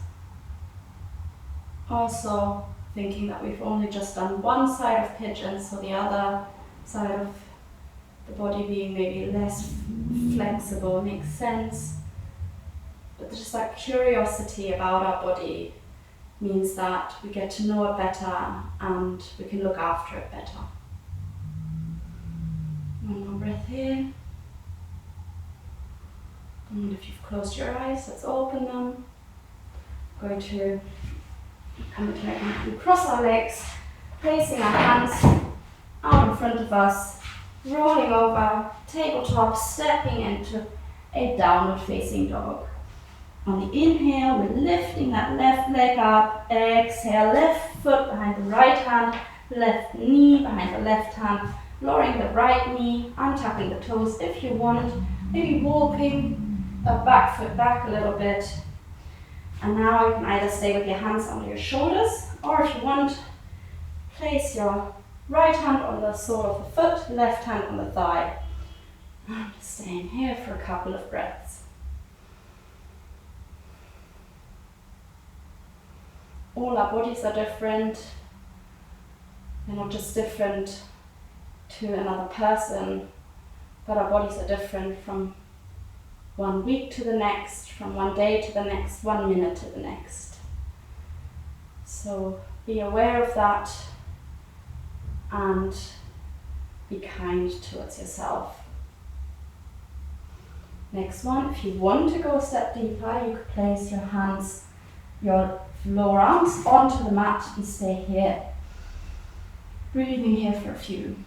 Also thinking that we've only just done one side of pigeon, so the other side of the body being maybe less flexible makes sense. But just that curiosity about our body means that we get to know it better and we can look after it better. One more breath here. And if you've closed your eyes, let's open them. I'm going to come to and cross our legs, placing our hands out in front of us, rolling over, tabletop, stepping into a downward facing dog. On the inhale, we're lifting that left leg up. Exhale, left foot behind the right hand, left knee behind the left hand, lowering the right knee, untucking the toes if you want, maybe walking the back foot back a little bit. And now you can either stay with your hands under your shoulders, or if you want, place your right hand on the sole of the foot, left hand on the thigh. I'm just staying here for a couple of breaths. All our bodies are different. They're not just different to another person, but our bodies are different from one week to the next, from one day to the next, 1 minute to the next. So be aware of that and be kind towards yourself. Next one, if you want to go a step deeper, you could place your hands, your lower arms onto the mat and stay here. Breathing here for a few.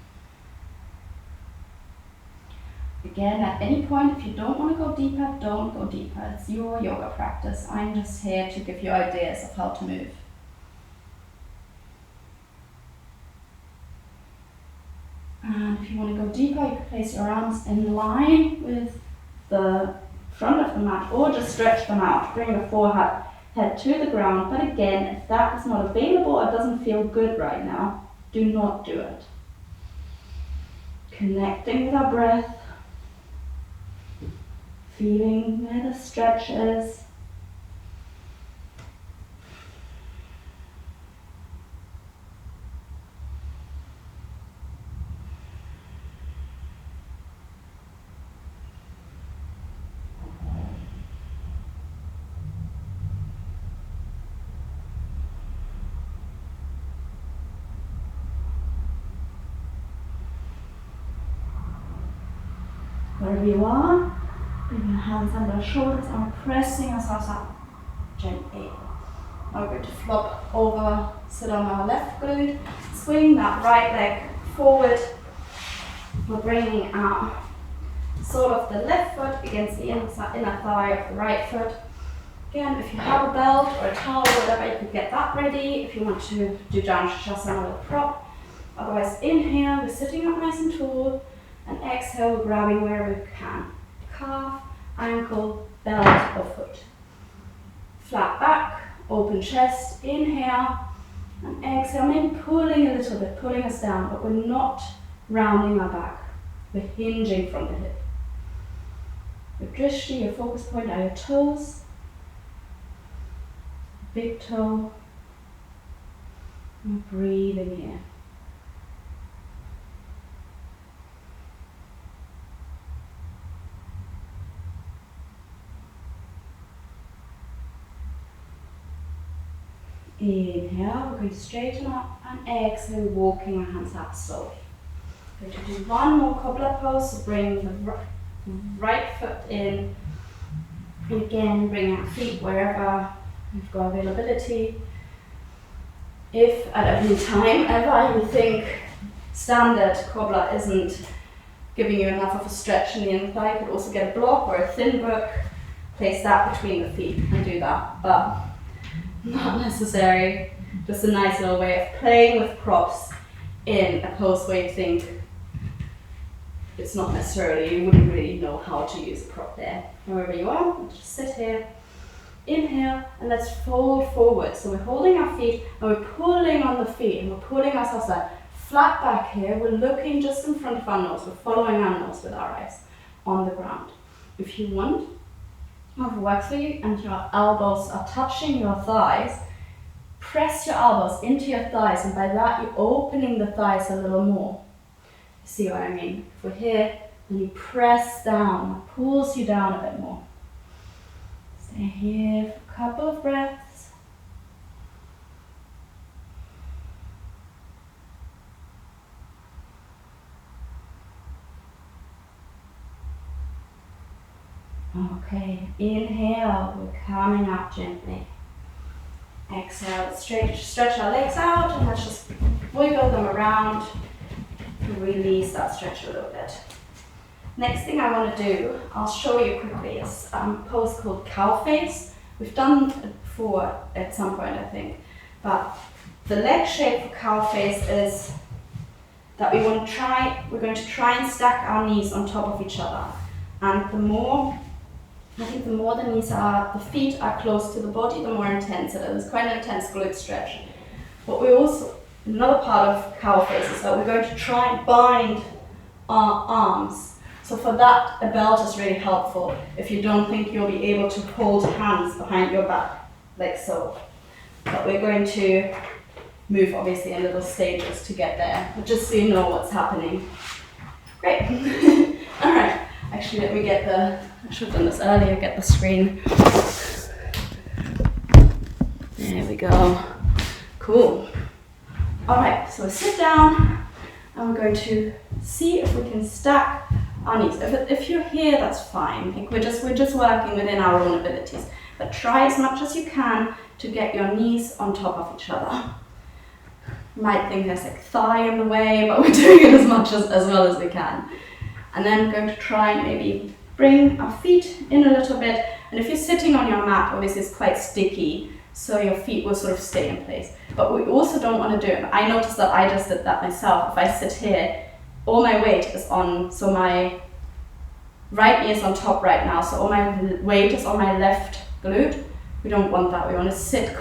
Again, at any point, if you don't want to go deeper, don't go deeper. It's your yoga practice. I'm just here to give you ideas of how to move. And if you want to go deeper, you can place your arms in line with the front of the mat, or just stretch them out. Bring the forehead to the ground. But again, if that is not available or doesn't feel good right now, do not do it. Connecting with our breath. Feeling where the stretch is. Wherever you are, bring your hands under our shoulders and we're pressing ourselves up gently. Now we're going to flop over, sit on our left glute, swing that right leg forward. We're bringing our sole of the left foot against the inner thigh of the right foot. Again, if you have a belt or a towel or whatever, you can get that ready if you want to do Shavasana with a prop. Otherwise, inhale, we're sitting up nice and tall, and exhale, we're grabbing wherever we can. Calf, ankle, belt or foot. Flat back, open chest, inhale, and exhale, maybe pulling a little bit, pulling us down, but we're not rounding our back. We're hinging from the hip. Your drishti, your focus point are your toes. Big toe, And breathing here. Inhale, we're going to straighten up, and exhale, walking our hands up slowly. We're going to do one more Cobla Pose, so bring the right foot in. And again, bring our feet wherever you've got availability. If at any time ever you think standard Cobla isn't giving you enough of a stretch in the inner thigh, you could also get a block or a thin book, place that between the feet and do that. But not necessary, just a nice little way of playing with props in a pose where you think it's not necessarily, you wouldn't really know how to use a prop there. Wherever you are, just sit here, inhale, and let's fold forward. So we're holding our feet and we're pulling on the feet and we're pulling ourselves out. Flat back here, we're looking just in front of our nose, we're following our nose with our eyes on the ground. If you want, whatever works for you, and your elbows are touching your thighs, press your elbows into your thighs, and by that you're opening the thighs a little more. You see what I mean? If we're here, and you press down, it pulls you down a bit more. Stay here for a couple of breaths. Okay, inhale, we're coming up gently. Exhale, stretch our legs out, and let's just wiggle them around to release that stretch a little bit. Next thing I want to do, I'll show you quickly, is a pose called cow face. We've done it before at some point, I think. But the leg shape for cow face is that we're going to try and stack our knees on top of each other. And the more the feet are close to the body, the more intense it is. It's quite an intense glute stretch. But we also, another part of cow face is that we're going to try and bind our arms. So for that, a belt is really helpful if you don't think you'll be able to hold hands behind your back, like so. But we're going to move obviously in little stages to get there, but just so you know what's happening. Great. All right. Actually, let me get I should have done this earlier, get the screen. There we go. Cool. All right, so sit down and we're going to see if we can stack our knees. If you're here, that's fine. Like we're just working within our own abilities. But try as much as you can to get your knees on top of each other. You might think there's like thigh in the way, but we're doing it as well as we can. And then we're going to try and maybe bring our feet in a little bit. And if you're sitting on your mat, obviously it's quite sticky, so your feet will sort of stay in place. But we also don't want to do it. I noticed that I just did that myself. If I sit here, all my weight is on, so my right knee is on top right now, so all my weight is on my left glute. We don't want that. We want to sit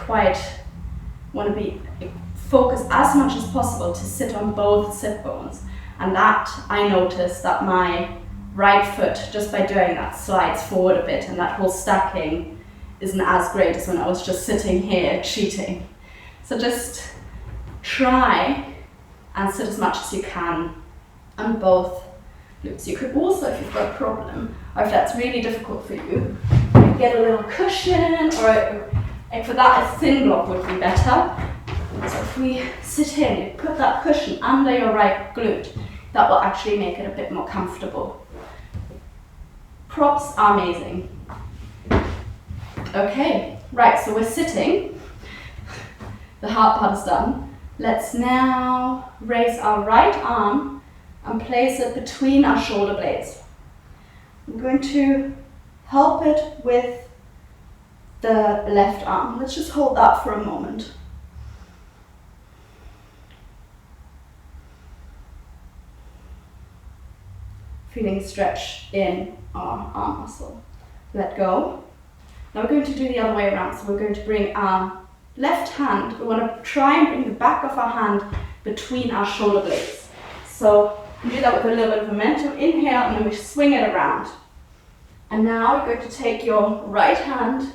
focus as much as possible to sit on both sit bones. And that, I noticed that my right foot, just by doing that, slides forward a bit, and that whole stacking isn't as great as when I was just sitting here cheating. So just try and sit as much as you can on both glutes. You could also, if you've got a problem, or if that's really difficult for you, get a little cushion, or for that a thin block would be better. So if we sit here and you put that cushion under your right glute, that will actually make it a bit more comfortable. Props are amazing. Okay, right, so we're sitting. The hard part is done. Let's now raise our right arm and place it between our shoulder blades. I'm going to help it with the left arm. Let's just hold that for a moment. Feeling stretch in our arm muscle. Let go. Now we're going to do the other way around. So we're going to bring our left hand, we want to try and bring the back of our hand between our shoulder blades. So we do that with a little bit of momentum. Inhale, and then we swing it around. And now you're going to take your right hand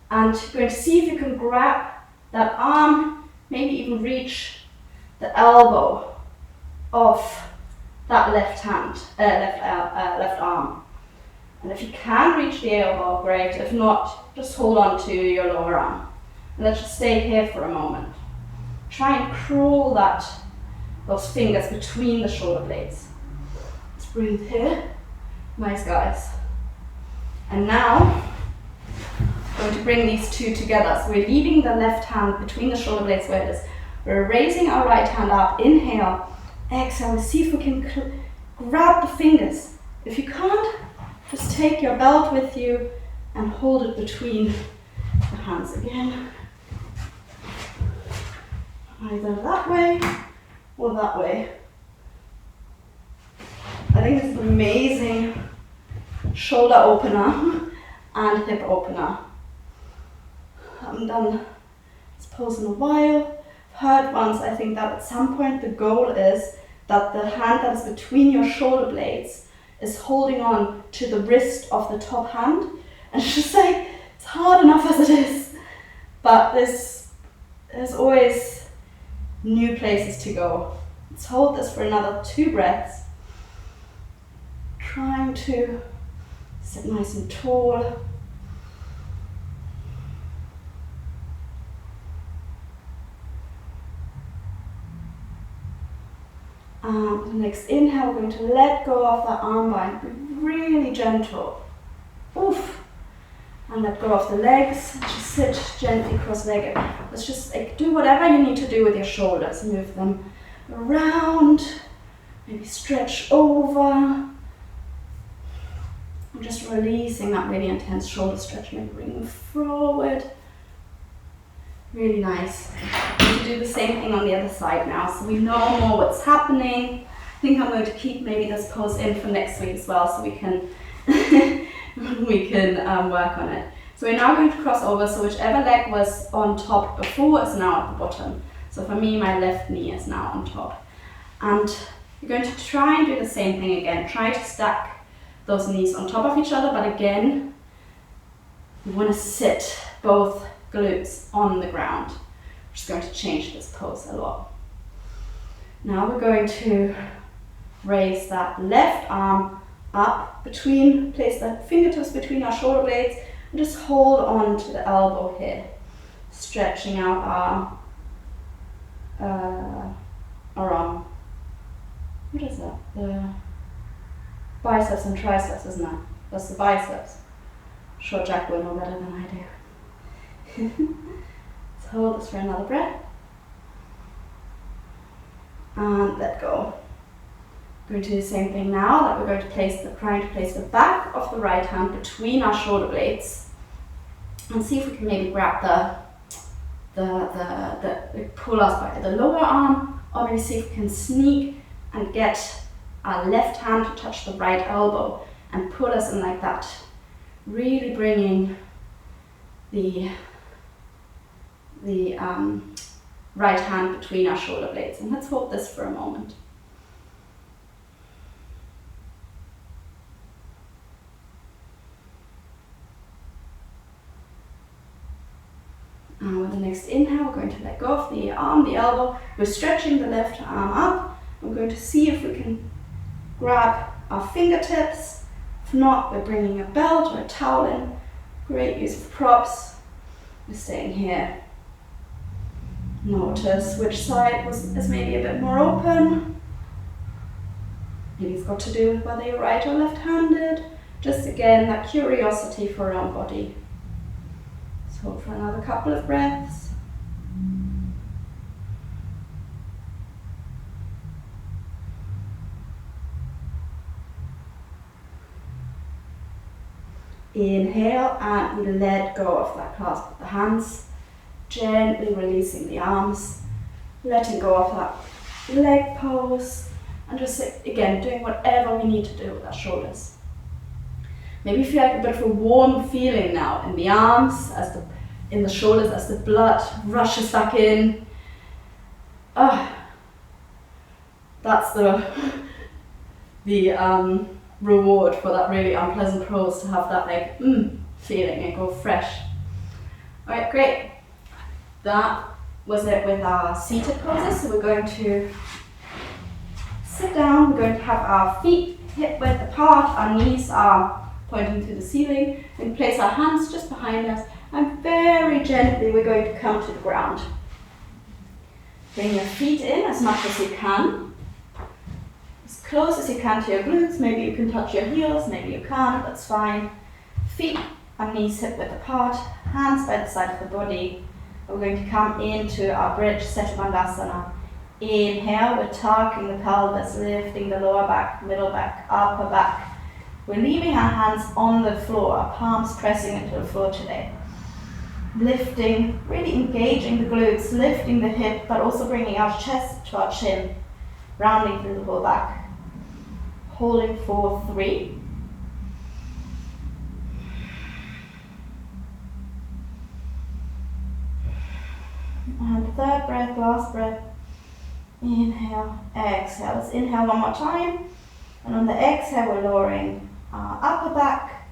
and you're going to see if you can grab that arm maybe even reach the elbow of that left arm. And if you can reach the elbow, great. If not, just hold on to your lower arm. And let's just stay here for a moment. Try and crawl those fingers between the shoulder blades. Let's breathe here. Nice, guys. And now, I'm going to bring these two together. So we're leaving the left hand between the shoulder blades where it is. We're raising our right hand up. Inhale. Exhale. See if we can grab the fingers. If you can't, just take your belt with you and hold it between the hands again. Either that way or that way. I think it's an amazing shoulder opener and hip opener. I haven't done this pose in a while. I've heard once, I think, that at some point the goal is that the hand that is between your shoulder blades is holding on to the wrist of the top hand. And it's just like, it's hard enough as it is, but there's always new places to go. Let's hold this for another 2 breaths. Trying to sit nice and tall. And the next inhale, we're going to let go of that arm bind. Be really gentle. Oof. And let go of the legs. Just sit gently cross-legged. Let's just do whatever you need to do with your shoulders. Move them around. Maybe stretch over. I'm just releasing that really intense shoulder stretch. Maybe bring them forward. Really nice. I'm going to do the same thing on the other side now, so we know more what's happening. I think I'm going to keep maybe this pose in for next week as well, so we can work on it. So we're now going to cross over, so whichever leg was on top before is now at the bottom. So for me, my left knee is now on top. And you're going to try and do the same thing again. Try to stack those knees on top of each other, but again, you want to sit both glutes on the ground. We're just going to change this pose a lot. Now we're going to raise that left arm up place the fingertips between our shoulder blades and just hold on to the elbow here, stretching out our arm. What is that? The biceps and triceps, isn't it? That's the biceps. Sure, Jack will know better than I do. So hold this for another breath. And let go. We're going to do the same thing now, that we're going to trying to place the back of the right hand between our shoulder blades and see if we can maybe grab pull us by the lower arm, or maybe see if we can sneak and get our left hand to touch the right elbow and pull us in like that, really bringing the right hand between our shoulder blades. And let's hold this for a moment. And with the next inhale, we're going to let go of the arm, the elbow. We're stretching the left arm up. We're going to see if we can grab our fingertips. If not, we're bringing a belt or a towel in. Great use of props. We're staying here. Notice which side is maybe a bit more open. Maybe it's got to do with whether you're right or left-handed. Just again, that curiosity for our own body. So hold for another couple of breaths. Inhale, and we let go of that clasp of the hands, gently releasing the arms, letting go of that leg pose, and just again doing whatever we need to do with our shoulders. Maybe feel like a bit of a warm feeling now in the arms, in the shoulders as the blood rushes back in. That's the reward for that really unpleasant pose, to have that feeling and go fresh. Alright, great. That was it with our seated poses. So we're going to sit down, we're going to have our feet hip width apart, our knees are pointing to the ceiling, and place our hands just behind us, and very gently we're going to come to the ground. Bring your feet in as much as you can, as close as you can to your glutes. Maybe you can touch your heels, maybe you can't, that's fine. Feet and knees hip width apart, hands by the side of the body. We're going to come into our bridge Setu. Inhale, we're tucking the pelvis, lifting the lower back, middle back, upper back. We're leaving our hands on the floor, our palms pressing into the floor today. Lifting, really engaging the glutes, lifting the hip, but also bringing our chest to our chin, rounding through the whole back. Holding for 3. And third breath, last breath. Inhale, exhale. Let's inhale one more time. And on the exhale, we're lowering our upper back,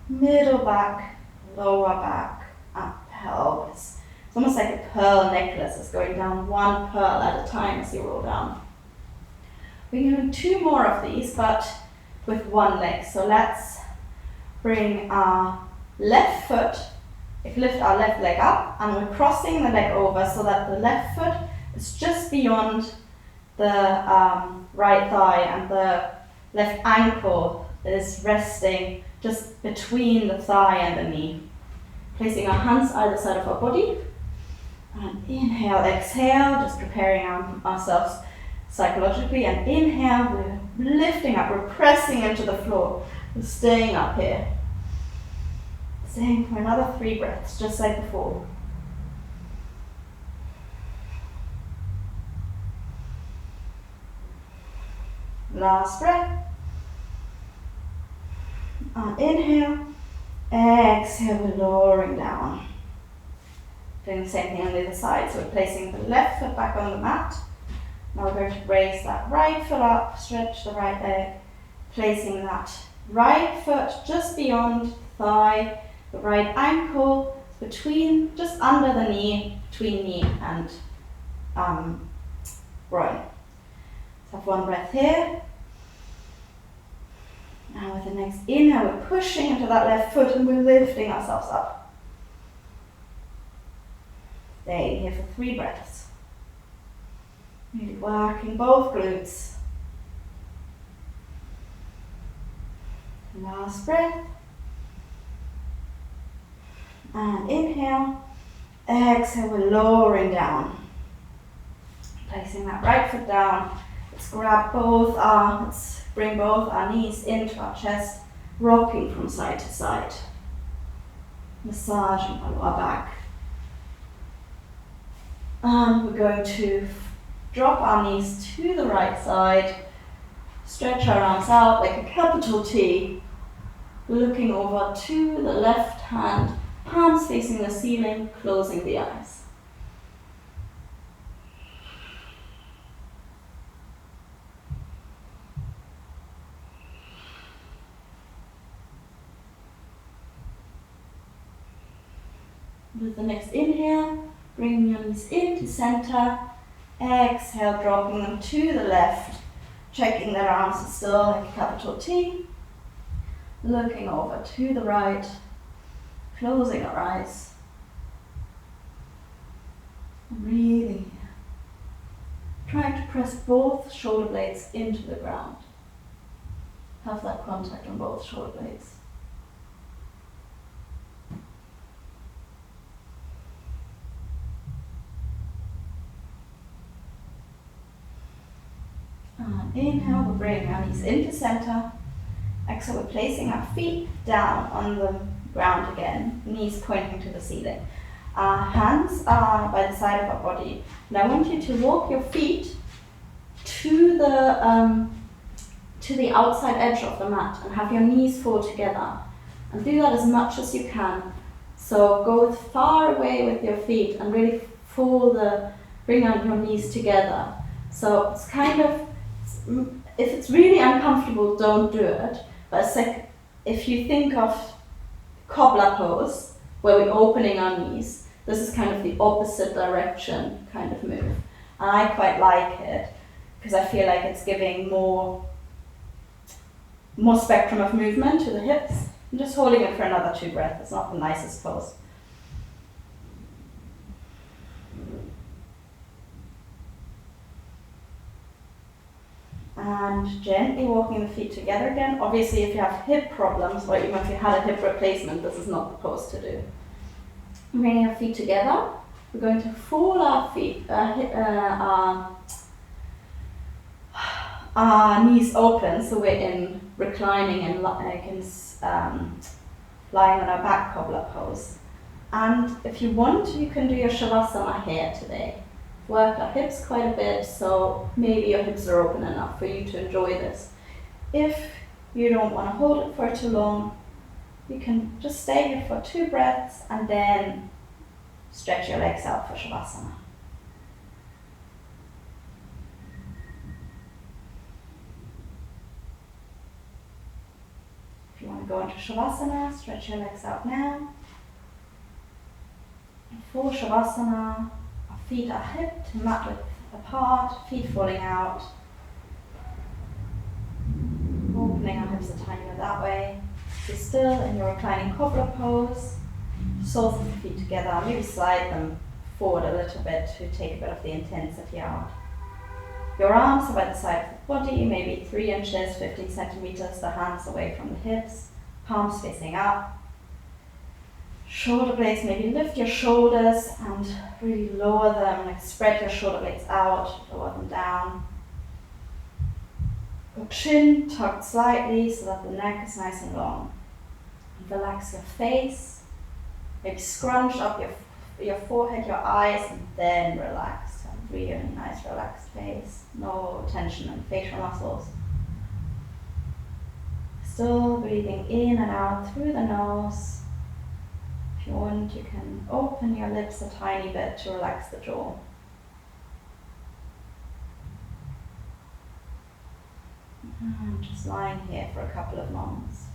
middle back, lower back, up pelvis. It's almost like a pearl necklace. It's going down one pearl at a time as you roll down. We're doing 2 more of these, but with one leg. So let's bring our left foot, lift our left leg up, and we're crossing the leg over so that the left foot is just beyond the right thigh, and the left ankle is resting just between the thigh and the knee. Placing our hands either side of our body, and inhale, exhale, just preparing ourselves psychologically, and inhale, we're lifting up, we're pressing into the floor, we're staying up here. Staying for another 3 breaths, just like before. Last breath. Inhale, exhale, we're lowering down. Doing the same thing on the other side, so we're placing the left foot back on the mat. Now we're going to raise that right foot up, stretch the right leg, placing that right foot just beyond the thigh, the right ankle between, just under the knee, between knee and groin. Let's have one breath here. Now with the next inhale, we're pushing into that left foot and we're lifting ourselves up. Stay here for 3 breaths. Really working both glutes. Last breath. And inhale, exhale, we're lowering down. Placing that right foot down. Let's grab both arms, let's bring both our knees into our chest, rocking from side to side. Massaging our lower back. And we're going to drop our knees to the right side, stretch our arms out like a capital T, looking over to the left hand, palms facing the ceiling, closing the eyes. With the next inhale, bringing your knees into center, exhale, dropping them to the left, checking that arms are still like a capital T, looking over to the right, closing our eyes, breathing here, trying to press both shoulder blades into the ground, have that contact on both shoulder blades. Inhale, we're bringing our knees into center. Exhale, we're placing our feet down on the ground again, knees pointing to the ceiling. Our hands are by the side of our body. And I want you to walk your feet to the outside edge of the mat and have your knees fall together. And do that as much as you can. So go far away with your feet and really bring out your knees together. So it's kind of, if it's really uncomfortable, don't do it. But it's like, if you think of Cobla Pose, where we're opening our knees, This is kind of the opposite direction kind of move. And I quite like it because I feel like it's giving more spectrum of movement to the hips. I'm just holding it for another 2 breaths. It's not the nicest pose. And gently walking the feet together again. Obviously, if you have hip problems, or even if you had a hip replacement, this is not the pose to do. Bringing our feet together, we're going to fold our feet, our knees open, so we're in reclining and lying on our back Cobla Pose. And if you want, you can do your Shavasana here today. Work our hips quite a bit, so maybe your hips are open enough for you to enjoy this. If you don't want to hold it for too long, you can just stay here for 2 breaths and then stretch your legs out for Shavasana. If you want to go into Shavasana, stretch your legs out now. And for Shavasana, our feet are hip to mat width apart, feet falling out. Opening our hips a tiny bit that way. So still in your reclining Cobla Pose. Soles of the feet together, maybe slide them forward a little bit to take a bit of the intensity out. Your arms are by the side of the body, maybe 3 inches, 15 centimeters, the hands away from the hips, palms facing up. Shoulder blades, maybe lift your shoulders and really lower them, like spread your shoulder blades out, lower them down. Your chin tucked slightly so that the neck is nice and long. And relax your face. Maybe scrunch up your forehead, your eyes, and then relax. A really nice relaxed face. No tension in facial muscles. Still breathing in and out through the nose. If you want, you can open your lips a tiny bit to relax the jaw. And just lying here for a couple of moments.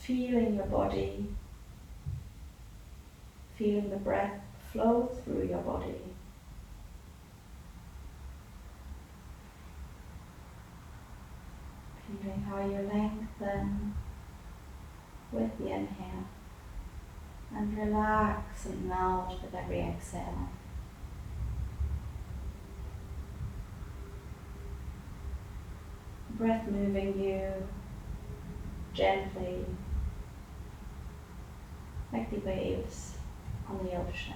Feeling your body, feeling the breath flow through your body. Feeling how you lengthen with the inhale and relax and melt with every exhale. Breath moving you gently, like the waves on the ocean.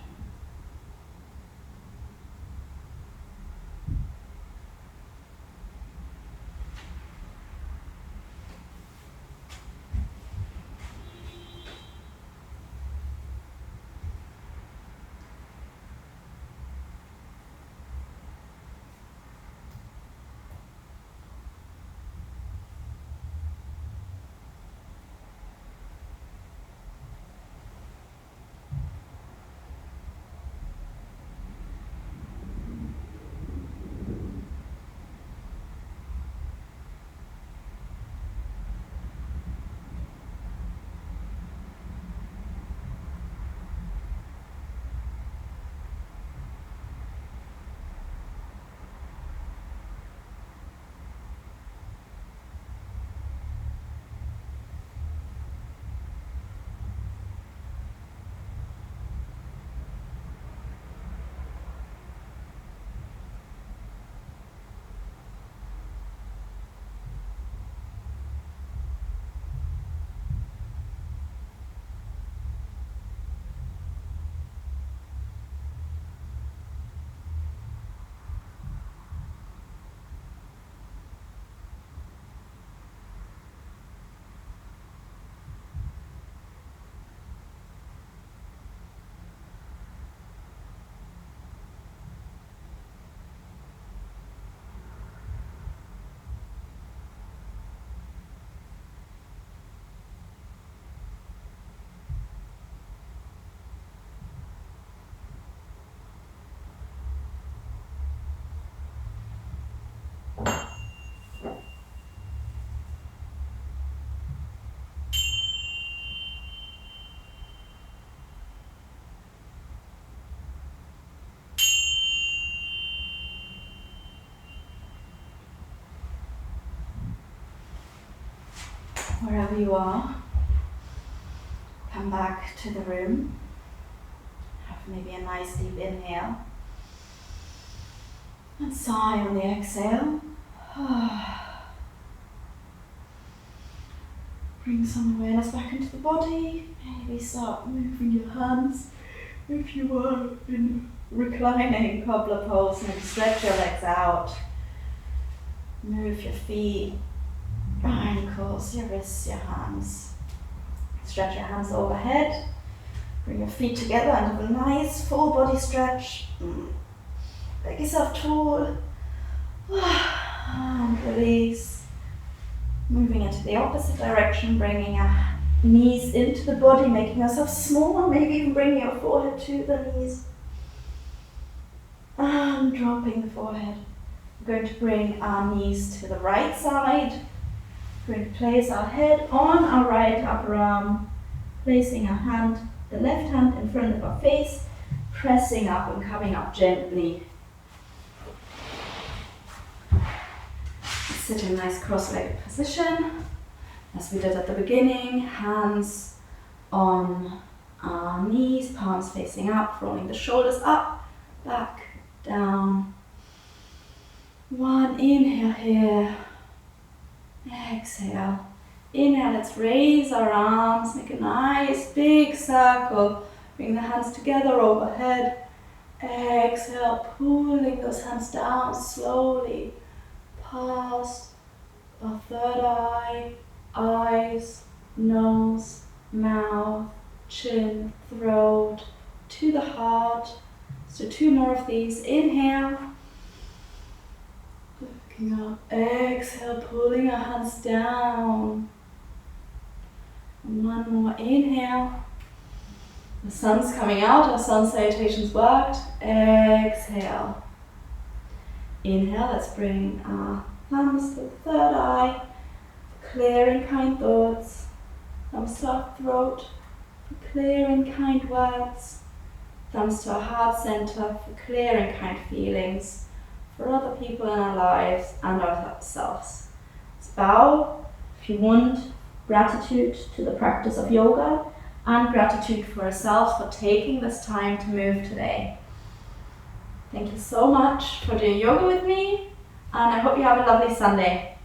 wherever you are, come back to the room. Have maybe a nice deep inhale. And sigh on the exhale. Bring some awareness back into the body. Maybe start moving your hands. If you are in reclining Cobla Pose, maybe stretch your legs out. Move your feet, your ankles, your wrists, your hands. Stretch your hands overhead. Bring your feet together and have a nice full body stretch. Make yourself tall. And release. Moving into the opposite direction, bringing your knees into the body, making yourself smaller, maybe even bringing your forehead to the knees. And dropping the forehead. We're going to bring our knees to the right side. We're going to place our head on our right upper arm, placing our hand, the left hand in front of our face, pressing up and coming up gently. Sit in a nice cross-legged position, as we did at the beginning. Hands on our knees, palms facing up, rolling the shoulders up, back, down. One inhale here. Exhale. Inhale, let's raise our arms, make a nice big circle. Bring the hands together overhead. Exhale, pulling those hands down slowly. Past our third eye, eyes, nose, mouth, chin, throat, to the heart. So 2 more of these. Inhale. Looking up. Exhale, pulling our hands down. And 1 more. Inhale. The sun's coming out. Our sun salutations worked. Exhale. Inhale, let's bring our thumbs to the third eye, for clear and kind thoughts. Thumbs to our throat, for clear and kind words. Thumbs to our heart center, for clear and kind feelings, for other people in our lives and ourselves. Let's bow, if you want, gratitude to the practice of yoga and gratitude for ourselves for taking this time to move today. Thank you so much for doing yoga with me, and I hope you have a lovely Sunday.